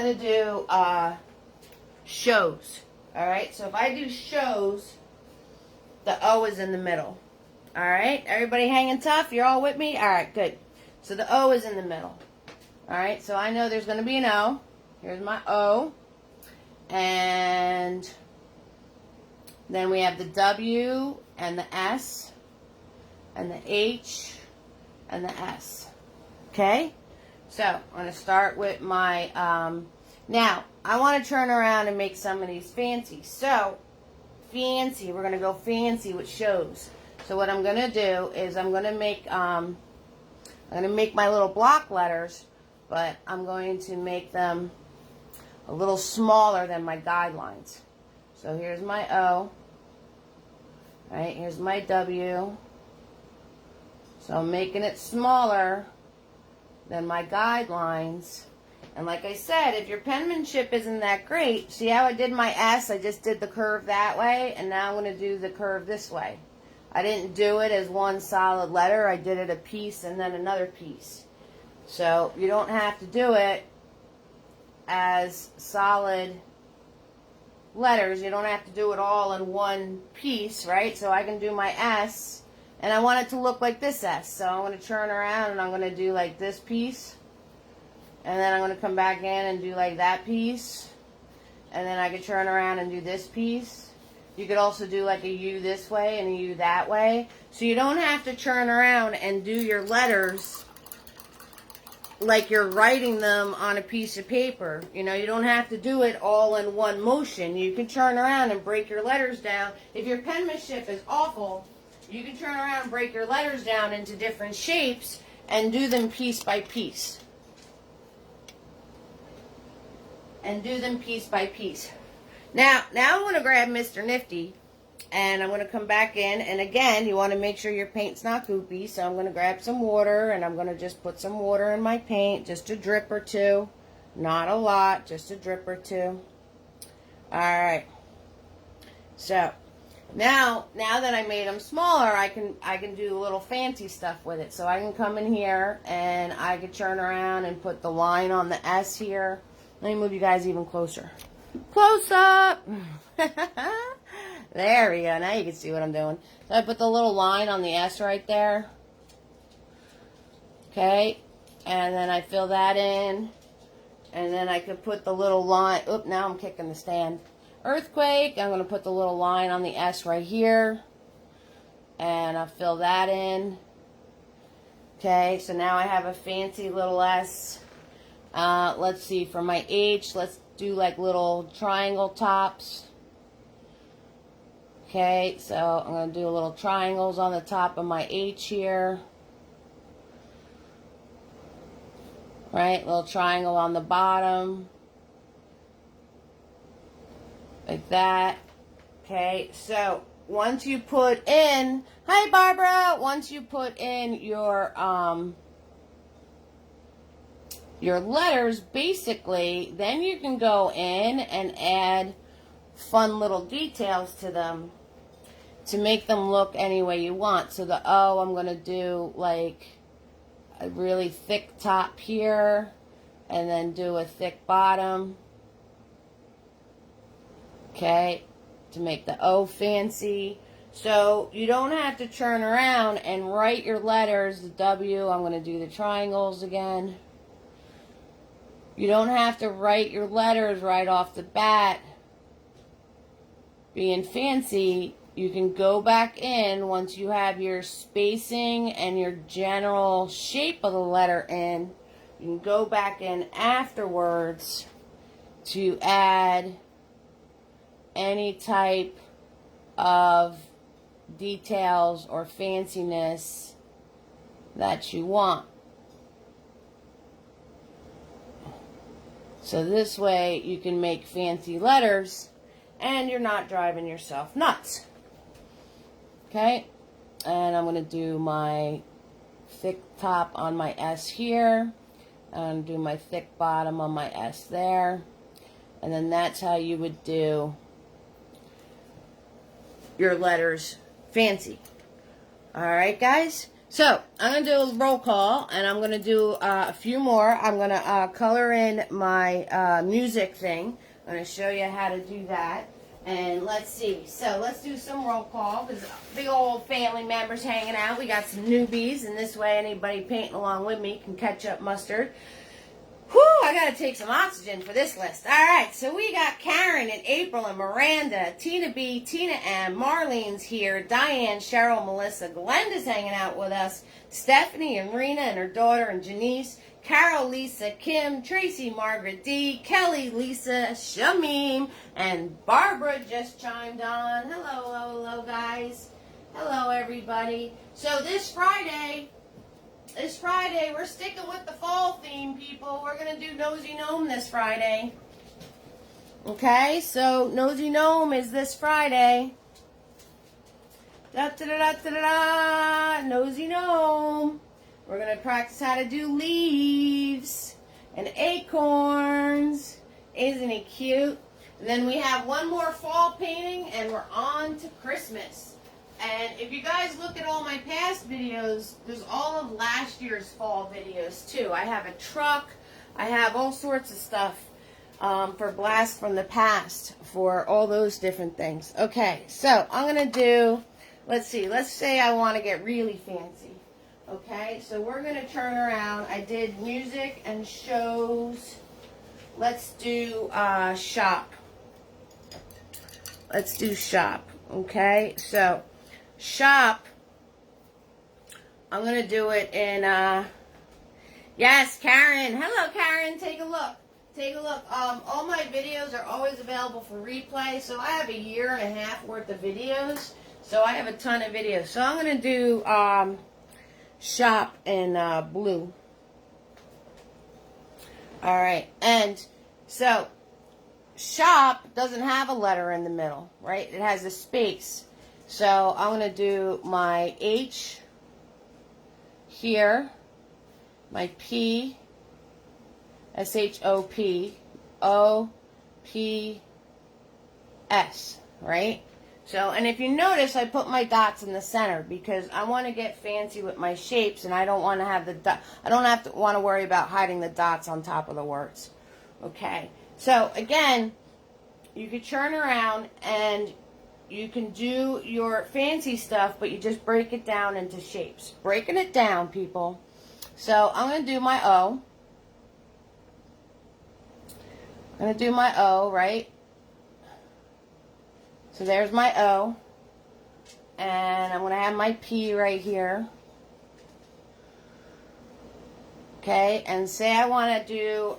to do shows. Alright, so if I do shows, the O is in the middle. Alright, everybody hanging tough? You're all with me? Alright, good. So the O is in the middle. Alright, so I know there's going to be an O. Here's my O. And then we have the W and the S and the H and the S. Okay? So, I'm going to start with my, now, I want to turn around and make some of these fancy. So, fancy, we're going to go fancy with shows. So what I'm going to do is I'm going to make my little block letters, but I'm going to make them a little smaller than my guidelines. So here's my O. Right, here's my W. So I'm making it smaller than my guidelines. And like I said, if your penmanship isn't that great, see how I did my S? I just did the curve that way, and now I'm going to do the curve this way. I didn't do it as one solid letter. I did it a piece and then another piece. So you don't have to do it as solid letters. You don't have to do it all in one piece, right? So I can do my S, and I want it to look like this S. So I'm going to turn around and I'm going to do like this piece, and then I'm going to come back in and do like that piece, and then I could turn around and do this piece. You could also do like a U this way and a U that way. So you don't have to turn around and do your letters like you're writing them on a piece of paper. You know, you don't have to do it all in one motion. You can turn around and break your letters down. If your penmanship is awful, you can turn around and break your letters down into different shapes and do them piece by piece. Now I'm going to grab Mr. Nifty, and I'm going to come back in, and again, you want to make sure your paint's not goopy, so I'm going to grab some water, and I'm going to just put some water in my paint, just a drip or two, not a lot, just a drip or two. Alright, so now that I made them smaller, I can do a little fancy stuff with it. So I can come in here, and I can turn around and put the line on the S here. Let me move you guys even closer. Close up! There we go. Now you can see what I'm doing. So I put the little line on the S right there. Okay. And then I fill that in. And then I could put the little line. Oop, now I'm kicking the stand. Earthquake. I'm going to put the little line on the S right here. And I'll fill that in. Okay. So now I have a fancy little S. Let's see. For my H, let's do like little triangle tops. Okay, so I'm going to do little triangles on the top of my H here. Right, little triangle on the bottom. Like that. Okay, so once you put in, hi Barbara, once you put in your letters, basically, then you can go in and add fun little details to them to make them look any way you want. So the O, I'm going to do like a really thick top here, and then do a thick bottom. Okay, to make the O fancy. So you don't have to turn around and write your letters. The W, I'm going to do the triangles again. You don't have to write your letters right off the bat being fancy. You can go back in once you have your spacing and your general shape of the letter in. You can go back in afterwards to add any type of details or fanciness that you want. So this way you can make fancy letters and you're not driving yourself nuts. Okay, and I'm going to do my thick top on my S here, and do my thick bottom on my S there, and then that's how you would do your letters fancy. Alright guys, so I'm going to do a roll call, and I'm going to do a few more. I'm going to color in my music thing. I'm going to show you how to do that. And let's see. So let's do some roll call, because big old family members hanging out. We got some newbies, and this way anybody painting along with me can catch up mustard. Whew, I got to take some oxygen for this list. All right, so we got Karen and April and Miranda, Tina B, Tina M, Marlene's here, Diane, Cheryl, Melissa, Glenda's hanging out with us, Stephanie and Rena and her daughter and Janice, Carol, Lisa, Kim, Tracy, Margaret D, Kelly, Lisa, Shamim, and Barbara just chimed on. Hello, guys. Hello, everybody. So this Friday, we're sticking with the fall theme, people. We're going to do Nosy Gnome this Friday. Okay, so Nosy Gnome is this Friday. Da-da-da-da-da-da, Nosy Gnome. We're going to practice how to do leaves and acorns. Isn't he cute? And then we have one more fall painting, and we're on to Christmas. And if you guys look at all my past videos, there's all of last year's fall videos too. I have a truck. I have all sorts of stuff for blast from the past for all those different things. Okay, so I'm going to do, let's see, let's say I want to get really fancy. Okay, so we're going to turn around. I did music and shows. Let's do shop. Let's do shop. Okay, so shop, I'm going to do it in, yes, Karen. Hello, Karen. Take a look. Take a look. All my videos are always available for replay. So I have 1.5 years worth of videos. So I have a ton of videos. So I'm going to do shop in blue. All right. And so shop doesn't have a letter in the middle, right? It has a space. So I'm going to do my H here, my P, S-H-O-P, O-P-S, right? So, and if you notice, I put my dots in the center because I want to get fancy with my shapes, and I don't want to have the I don't have to want to worry about hiding the dots on top of the words. Okay. So again, you could turn around and you can do your fancy stuff, but you just break it down into shapes. Breaking it down, people. So I'm going to do my O. I'm going to do my O, right? So there's my O. And I'm going to have my P right here. Okay, and say I want to do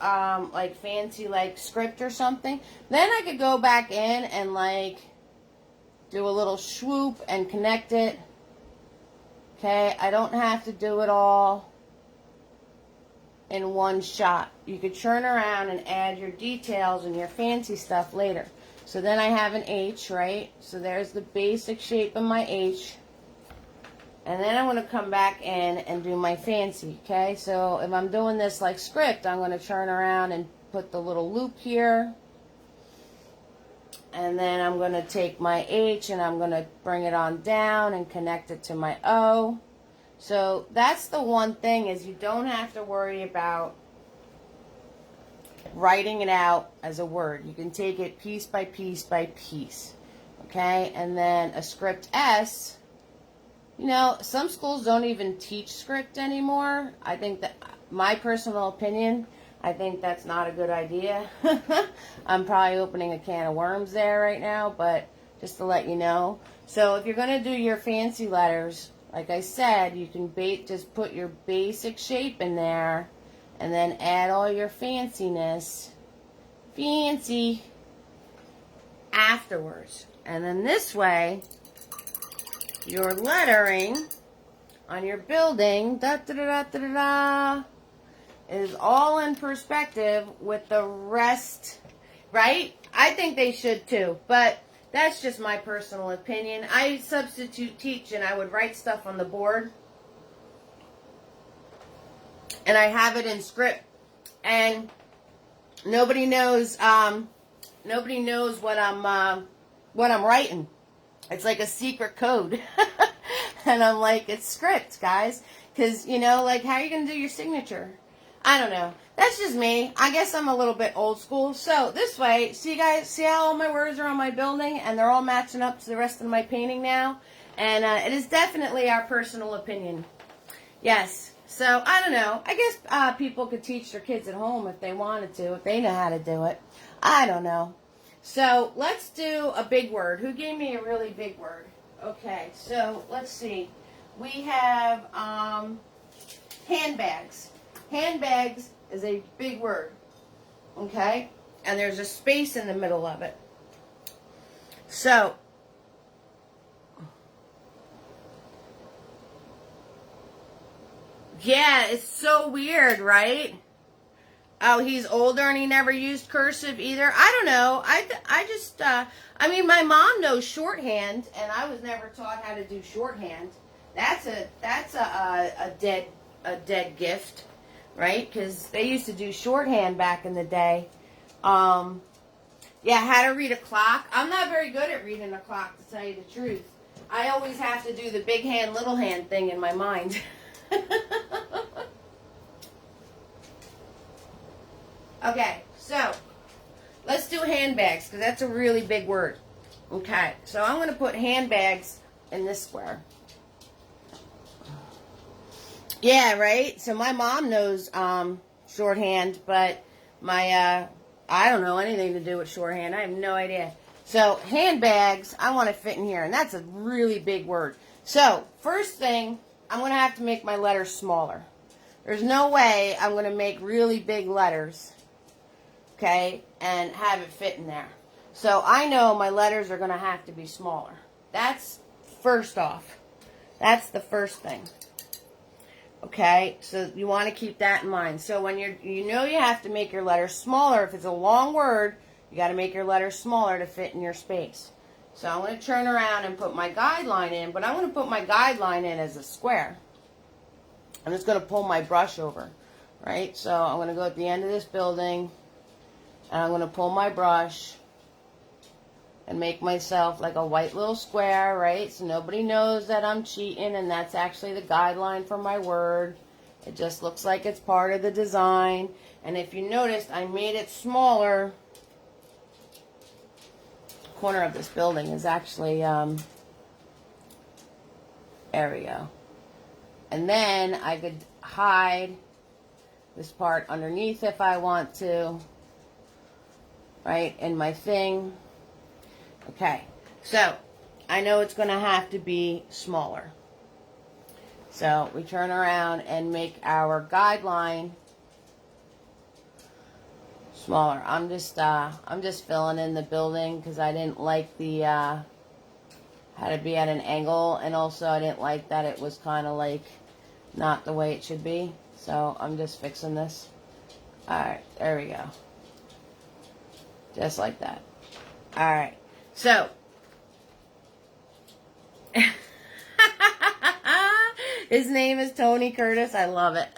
like fancy like script or something. Then I could go back in and like do a little swoop and connect it. Okay, I don't have to do it all in one shot. You could turn around and add your details and your fancy stuff later. So then I have an H, right? So there's the basic shape of my H. And then I'm going to come back in and do my fancy, okay? So if I'm doing this like script, I'm going to turn around and put the little loop here. And then I'm going to take my H and I'm going to bring it on down and connect it to my O. So that's the one thing, is you don't have to worry about writing it out as a word. You can take it piece by piece by piece. Okay? And then a script S, you know, some schools don't even teach script anymore. I think that, my personal opinion, I think that's not a good idea. I'm probably opening a can of worms there right now, but just to let you know. So if you're going to do your fancy letters, like I said, you can just put your basic shape in there and then add all your fanciness, fancy, afterwards. And then this way, your lettering on your building, is all in perspective with the rest, right? I think they should too, but that's just my personal opinion. I substitute teach and I would write stuff on the board. And I have it in script. And nobody knows what I'm writing. It's like a secret code. And I'm like, it's script, guys. Because, you know, like, how are you going to do your signature? I don't know. That's just me. I guess I'm a little bit old school. So this way, see guys, see how all my words are on my building and they're all matching up to the rest of my painting now? And it is definitely our personal opinion. Yes. So I don't know. I guess people could teach their kids at home if they wanted to, if they know how to do it. I don't know. So let's do a big word. Who gave me a really big word? Okay. So let's see. We have handbags. Handbags is a big word, okay? And there's a space in the middle of it. So, yeah, it's so weird, right? Oh, he's older and he never used cursive either. I don't know. I mean, my mom knows shorthand, and I was never taught how to do shorthand. That's a dead gift. Right? Because they used to do shorthand back in the day. Yeah, how to read a clock. I'm not very good at reading a clock, to tell you the truth. I always have to do the big hand, little hand thing in my mind. Okay, so let's do handbags because that's a really big word. Okay, so I'm going to put handbags in this square. Yeah, right? So my mom knows shorthand, but my, I don't know anything to do with shorthand. I have no idea. So handbags, I want to fit in here, and that's a really big word. So first thing, I'm going to have to make my letters smaller. There's no way I'm going to make really big letters, okay, and have it fit in there. So I know my letters are going to have to be smaller. That's first off. That's the first thing. Okay, so you want to keep that in mind. So when you know you have to make your letters smaller. If it's a long word, you got to make your letters smaller to fit in your space. So I'm going to turn around and put my guideline in, but I'm going to put my guideline in as a square. I'm just going to pull my brush over, right? So I'm going to go at the end of this building, and I'm going to pull my brush and make myself like a white little square, right? So nobody knows that I'm cheating, and that's actually the guideline for my word. It just looks like it's part of the design. And if you noticed, I made it smaller. The corner of this building is actually, there we go. And then I could hide this part underneath if I want to, right, in my thing. Okay, so I know it's going to have to be smaller. So we turn around and make our guideline smaller. I'm just filling in the building because I didn't like the had to be at an angle, and also I didn't like that it was kind of like not the way it should be. So I'm just fixing this. All right, there we go. Just like that. All right. So, his name is Tony Curtis. I love it.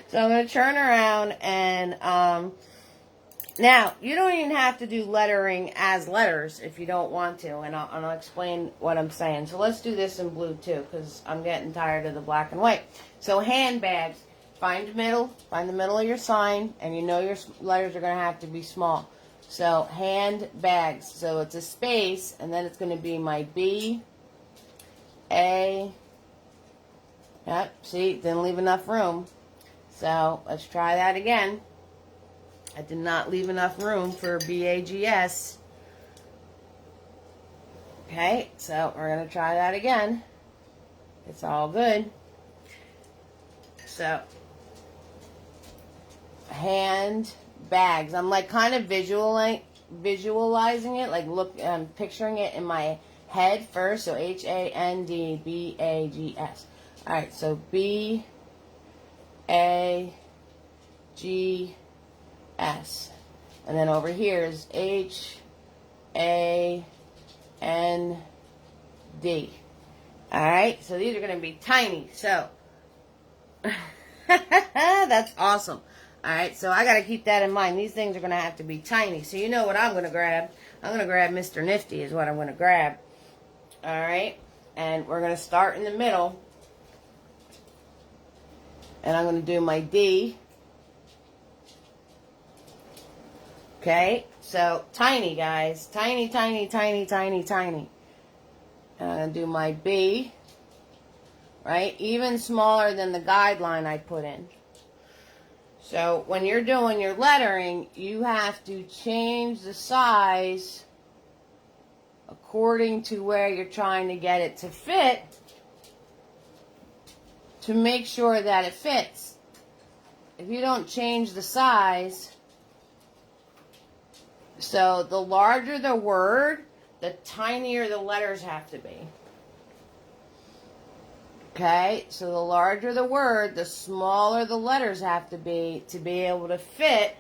So I'm going to turn around and, now, you don't even have to do lettering as letters if you don't want to, and I'll explain what I'm saying. So let's do this in blue too, because I'm getting tired of the black and white. So handbags, find the middle of your sign, and you know your letters are going to have to be small. So handbags, so it's a space, and then it's going to be my B, A, yep, see, didn't leave enough room. So let's try that again. I did not leave enough room for B-A-G-S. Okay, so we're going to try that again. It's all good. So, handbags. I'm like kind of visualizing it, like picturing it in my head first. So H-A-N-D-B-A-G-S. All right, so B-A-G-S. And then over here is H-A-N-D. All right, so these are going to be tiny. So, that's awesome. All right, so I got to keep that in mind. These things are going to have to be tiny. So you know what I'm going to grab? I'm going to grab Mr. Nifty is what I'm going to grab. All right, and we're going to start in the middle. And I'm going to do my D. Okay, so tiny, guys. Tiny, tiny, tiny, tiny, tiny. And I'm going to do my B. Right? Even smaller than the guideline I put in. So when you're doing your lettering, you have to change the size according to where you're trying to get it to fit to make sure that it fits. If you don't change the size, so the larger the word, the tinier the letters have to be. Okay, so the larger the word, the smaller the letters have to be able to fit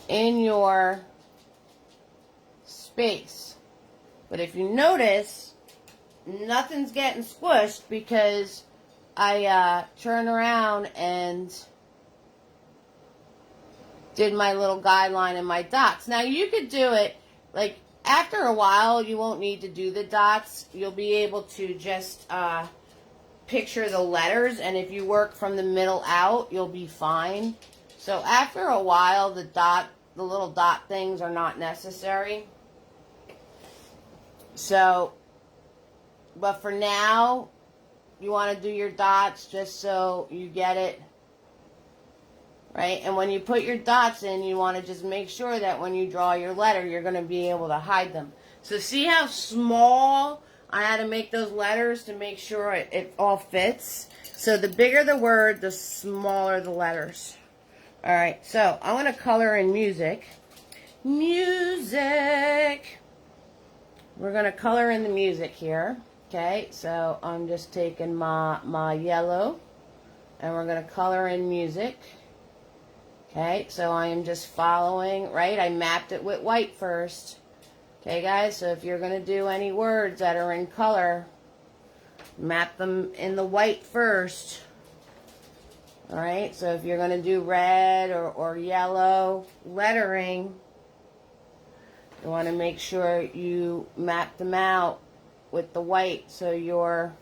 in your space. But if you notice, nothing's getting squished because I turned around and did my little guideline and my dots. Now you could do it like after a while, you won't need to do the dots. You'll be able to just picture the letters, and if you work from the middle out, you'll be fine. So after a while, the little dot things are not necessary. So, but for now, you want to do your dots just so you get it. Right? And when you put your dots in, you want to just make sure that when you draw your letter, you're going to be able to hide them. So see how small I had to make those letters to make sure it all fits? So the bigger the word, the smaller the letters. All right, so I'm going to color in music. Music. We're going to color in the music here. Okay, so I'm just taking my yellow, and we're going to color in music. Okay, so I am just following, right? I mapped it with white first. Okay, guys, so if you're going to do any words that are in color, map them in the white first. All right, so if you're going to do red or yellow lettering, you want to make sure you map them out with the white so your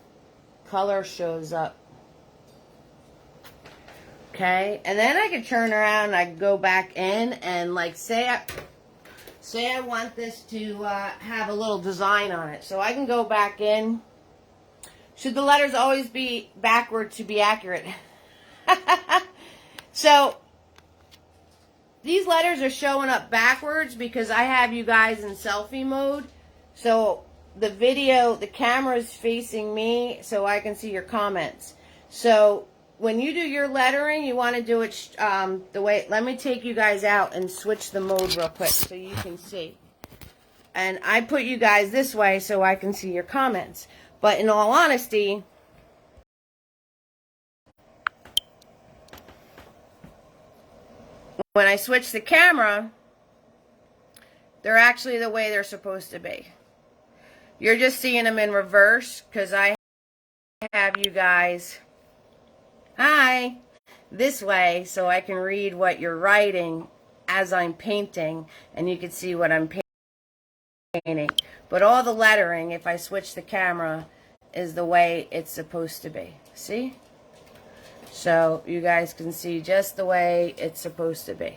color shows up. Okay, and then I could turn around and I could go back in and like say I want this to have a little design on it. So I can go back in. Should the letters always be backward to be accurate? So these letters are showing up backwards because I have you guys in selfie mode. So the camera is facing me so I can see your comments. So when you do your lettering, you want to do it the way. Let me take you guys out and switch the mode real quick so you can see. And I put you guys this way so I can see your comments. But in all honesty, when I switch the camera, they're actually the way they're supposed to be. You're just seeing them in reverse because I have you guys this way so I can read what you're writing as I'm painting, and you can see what I'm painting. But all the lettering, if I switch the camera, is the way it's supposed to be. See? So you guys can see just the way it's supposed to be.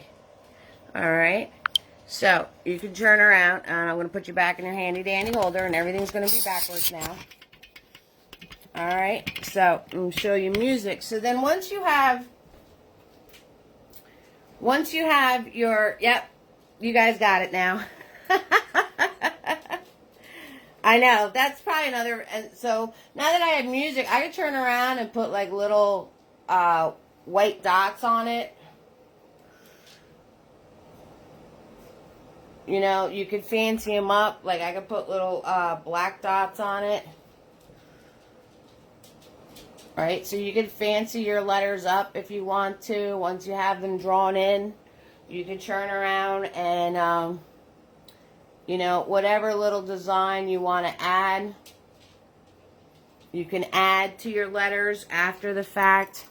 Alright? So you can turn around, and I'm going to put you back in your handy dandy holder, and everything's going to be backwards now. Alright, so I'm going to show you music. So then once you have your, yep, you guys got it now. I know, that's probably another, and so now that I have music, I can turn around and put like little white dots on it. You know, you could fancy them up, like I could put little black dots on it. Right, so you can fancy your letters up if you want to. Once you have them drawn in, you can turn around and, you know, whatever little design you want to add, you can add to your letters after the fact.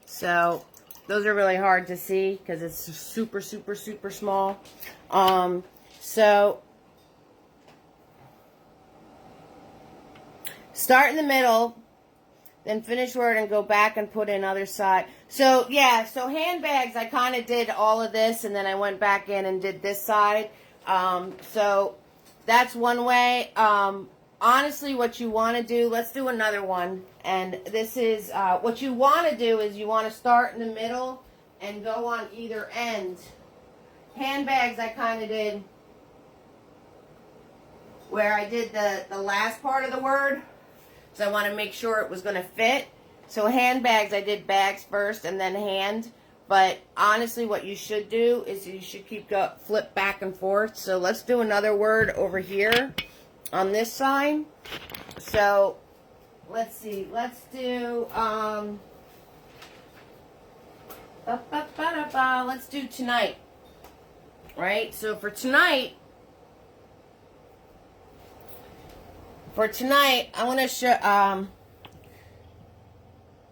So those are really hard to see because it's super, super, super small. So start in the middle. Then finish word and go back and put in other side. So, yeah, so handbags, I kind of did all of this, and then I went back in and did this side. So that's one way. Honestly, what you want to do, let's do another one. And this is, what you want to do is you want to start in the middle and go on either end. Handbags, I kind of did where I did the last part of the word. So I want to make sure it was going to fit. So handbags, I did bags first and then hand. But honestly, what you should do is you should flip back and forth. So let's do another word over here on this side. So let's see. Let's do let's do tonight. Right? So for tonight, I'm going to show, I'm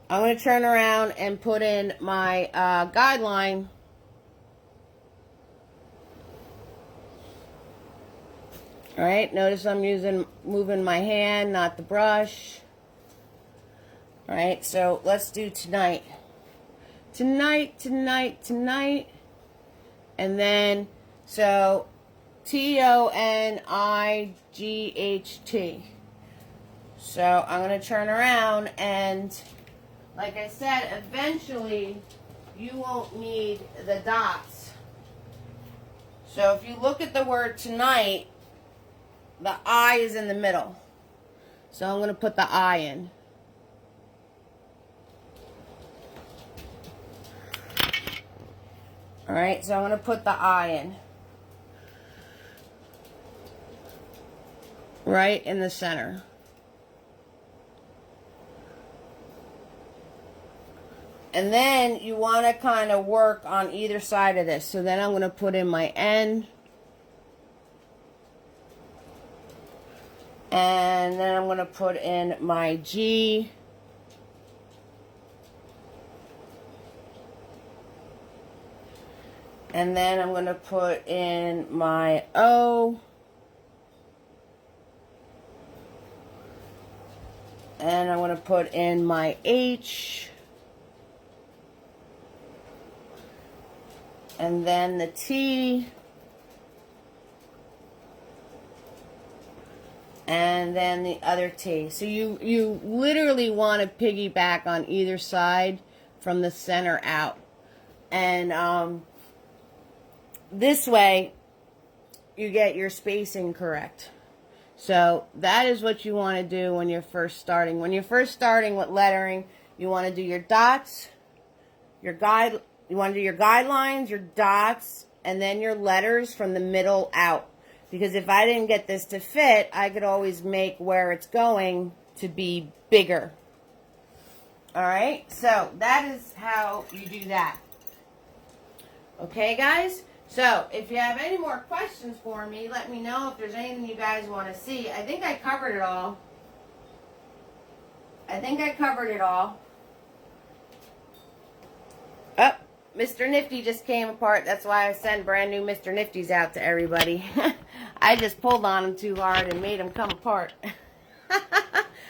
going to turn around and put in my guideline. All right, notice I'm moving my hand, not the brush. All right, so let's do tonight. Tonight, tonight, tonight. And then, so Tonight. So I'm going to turn around, and like I said, eventually you won't need the dots. So if you look at the word tonight, the I is in the middle. So I'm going to put the I in. Alright, so I'm going to put the I in. Right in the center. And then you want to kind of work on either side of this. So then I'm going to put in my N. And then I'm going to put in my G. And then I'm going to put in my O. And I'm going to put in my H. And then the T. And then the other T. So you literally want to piggyback on either side from the center out. And this way you get your spacing correct. So that is what you want to do when you're first starting. When you're first starting with lettering, you want to do your dots, you want to do your guidelines, your dots, and then your letters from the middle out. Because if I didn't get this to fit, I could always make where it's going to be bigger. Alright, so that is how you do that. Okay, guys? So, if you have any more questions for me, let me know if there's anything you guys want to see. I think I covered it all. Oh, Mr. Nifty just came apart. That's why I send brand new Mr. Nifties out to everybody. I just pulled on him too hard and made him come apart.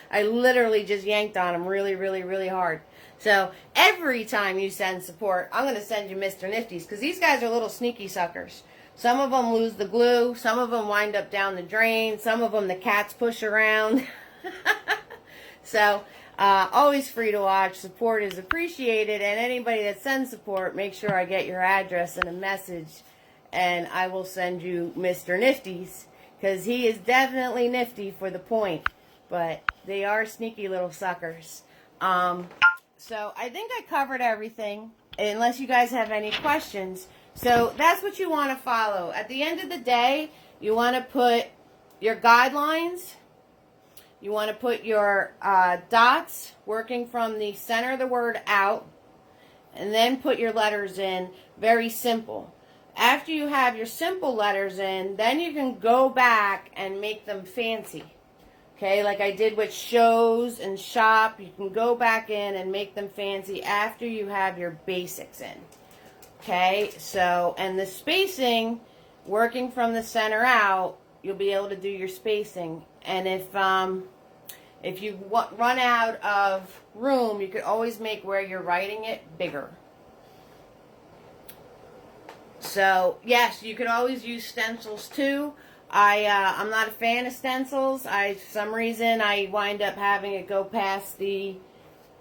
I literally just yanked on him really, really, really hard. So every time you send support, I'm going to send you Mr. Nifties, because these guys are little sneaky suckers. Some of them lose the glue. Some of them wind up down the drain. Some of them the cats push around. So always free to watch. Support is appreciated. And anybody that sends support, make sure I get your address and a message, and I will send you Mr. Nifties, because he is definitely nifty for the point. But they are sneaky little suckers. So I think I covered everything, unless you guys have any questions. So that's what you want to follow. At the end of the day, you want to put your guidelines. You want to put your dots, working from the center of the word out. And then put your letters in. Very simple. After you have your simple letters in, then you can go back and make them fancy. Okay, like I did with shows and shop, you can go back in and make them fancy after you have your basics in. Okay, so, and the spacing, working from the center out, you'll be able to do your spacing. And if you run out of room, you could always make where you're writing it bigger. So, yes, you could always use stencils too. I'm not a fan of stencils. For some reason, I wind up having it go past the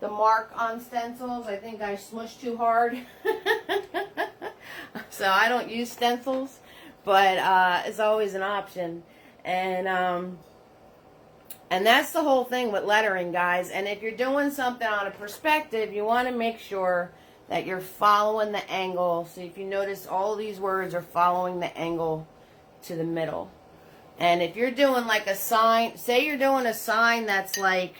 mark on stencils. I think I smushed too hard. So I don't use stencils, but it's always an option. And that's the whole thing with lettering, guys. And if you're doing something on a perspective, you want to make sure that you're following the angle. So if you notice, all these words are following the angle to the middle. And if you're doing like a sign, say you're doing a sign that's like,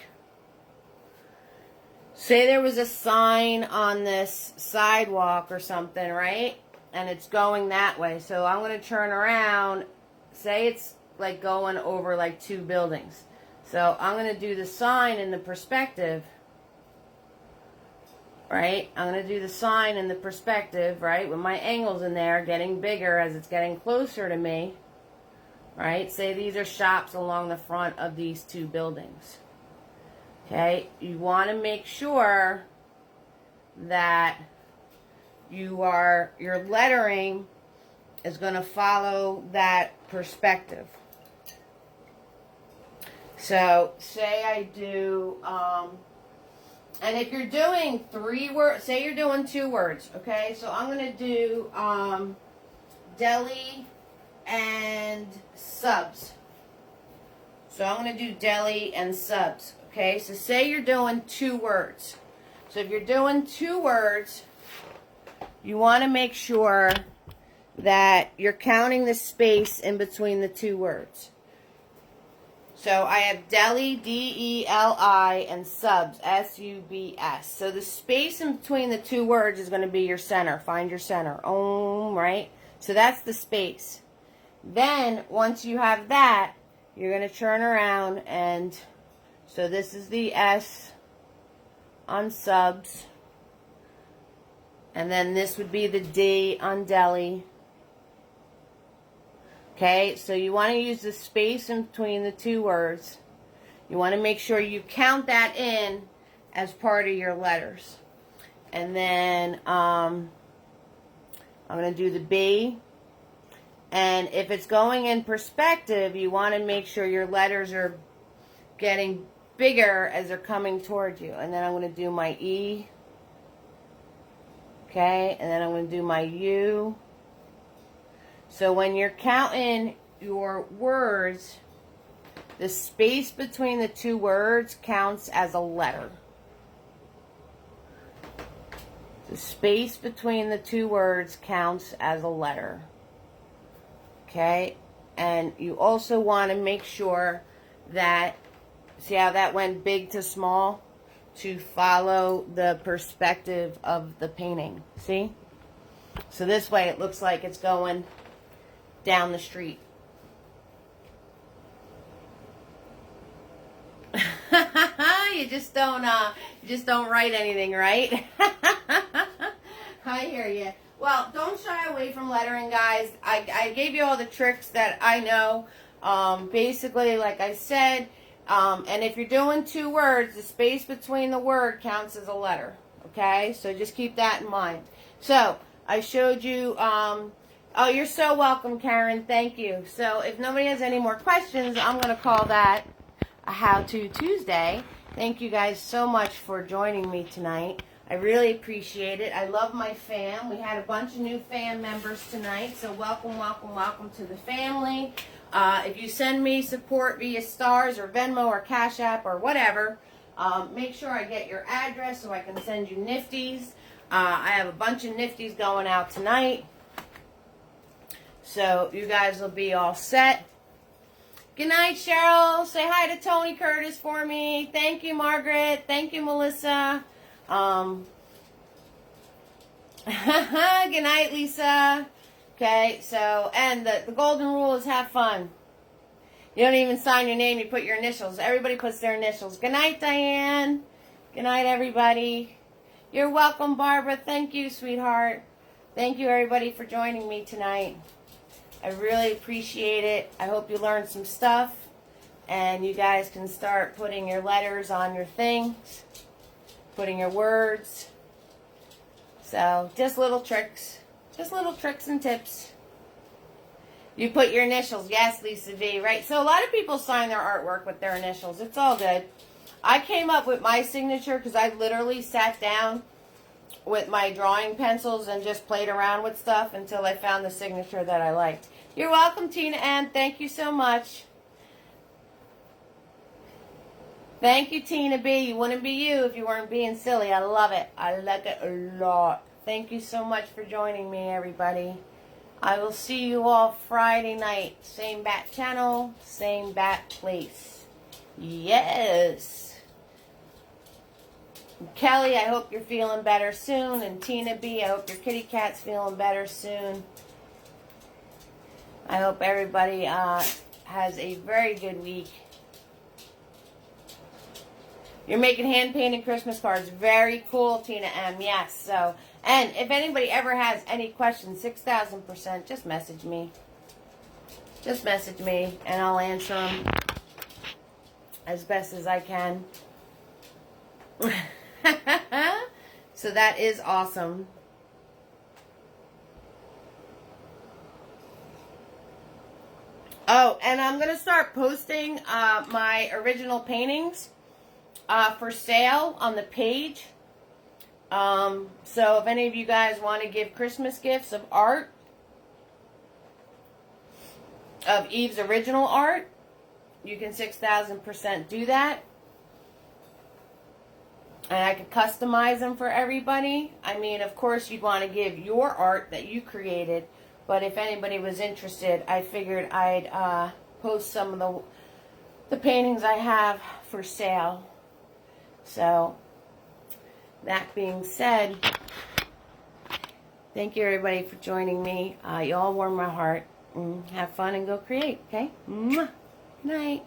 say there was a sign on this sidewalk or something, right? And it's going that way. So I'm going to turn around, say it's like going over like two buildings. So I'm going to do the sign in the perspective, right? I'm going to do the sign in the perspective, right? With my angles in there getting bigger as it's getting closer to me. right? Say these are shops along the front of these two buildings. Okay, you want to make sure that your lettering is going to follow that perspective. So, say I do, and if you're doing 3 words, say you're doing 2 words, okay? So I'm going to do deli and subs. So I'm going to do deli and subs, okay? So say you're doing 2 words. So if you're doing 2 words, you want to make sure that you're counting the space in between the 2 words. So I have deli, D-E-L-I, and subs, S-U-B-S. So the space in between the 2 words is going to be your center. Find your center. Right? So that's the space. Then, once you have that, you're going to turn around and, so this is the S on subs. And then this would be the D on deli. Okay, so you want to use the space in between the 2 words. You want to make sure you count that in as part of your letters. And then I'm going to do the B. And if it's going in perspective, you want to make sure your letters are getting bigger as they're coming towards you. And then I'm going to do my E. Okay, and then I'm going to do my U. So when you're counting your words, the space between the 2 words counts as a letter. The space between the 2 words counts as a letter. Okay? And you also want to make sure that, see how that went big to small? To follow the perspective of the painting. See? So this way it looks like it's going down the street. you just don't write anything, right? I hear you. Well, don't shy away from lettering, guys. I gave you all the tricks that I know. Basically, like I said, and if you're doing 2 words, the space between the word counts as a letter. Okay? So just keep that in mind. So, I showed you, oh, you're so welcome, Karen. Thank you. So, if nobody has any more questions, I'm going to call that a How To Tuesday. Thank you guys so much for joining me tonight. I really appreciate it. I love my fam. We had a bunch of new fam members tonight, so welcome, welcome, welcome to the family. If you send me support via Stars or Venmo or Cash App or whatever, make sure I get your address so I can send you nifties. I have a bunch of nifties going out tonight. So you guys will be all set. Good night, Cheryl. Say hi to Tony Curtis for me. Thank you, Margaret. Thank you, Melissa. Good night, Lisa. Okay, so, and the golden rule is have fun. You don't even sign your name, you put your initials. Everybody puts their initials. Good night, Diane. Good night, everybody. You're welcome, Barbara. Thank you, sweetheart. Thank you, everybody, for joining me tonight. I really appreciate it. I hope you learned some stuff. And you guys can start putting your letters on your things. Putting your words. So, just little tricks. Just little tricks and tips. You put your initials. Yes, Lisa V. Right? So, a lot of people sign their artwork with their initials. It's all good. I came up with my signature because I literally sat down with my drawing pencils and just played around with stuff until I found the signature that I liked. You're welcome, Tina Ann. Thank you so much. Thank you, Tina B. You wouldn't be you if you weren't being silly. I love it. I like it a lot. Thank you so much for joining me, everybody. I will see you all Friday night. Same bat channel, same bat place. Yes. Kelly, I hope you're feeling better soon. And Tina B, I hope your kitty cat's feeling better soon. I hope everybody has a very good week. You're making hand-painted Christmas cards. Very cool, Tina M. Yes. So, and if anybody ever has any questions, 6,000%, just message me. just message me and I'll answer them as best as I can. So that is awesome. Oh, and I'm going to start posting my original paintings for sale on the page. So if any of you guys want to give Christmas gifts of art, of Eve's original art, you can 6,000% do that. And I could customize them for everybody. I mean, of course, you'd want to give your art that you created. But if anybody was interested, I figured I'd post some of the paintings I have for sale. So, that being said, thank you everybody for joining me. You all warm my heart. Have fun and go create, okay? Mwah. Night.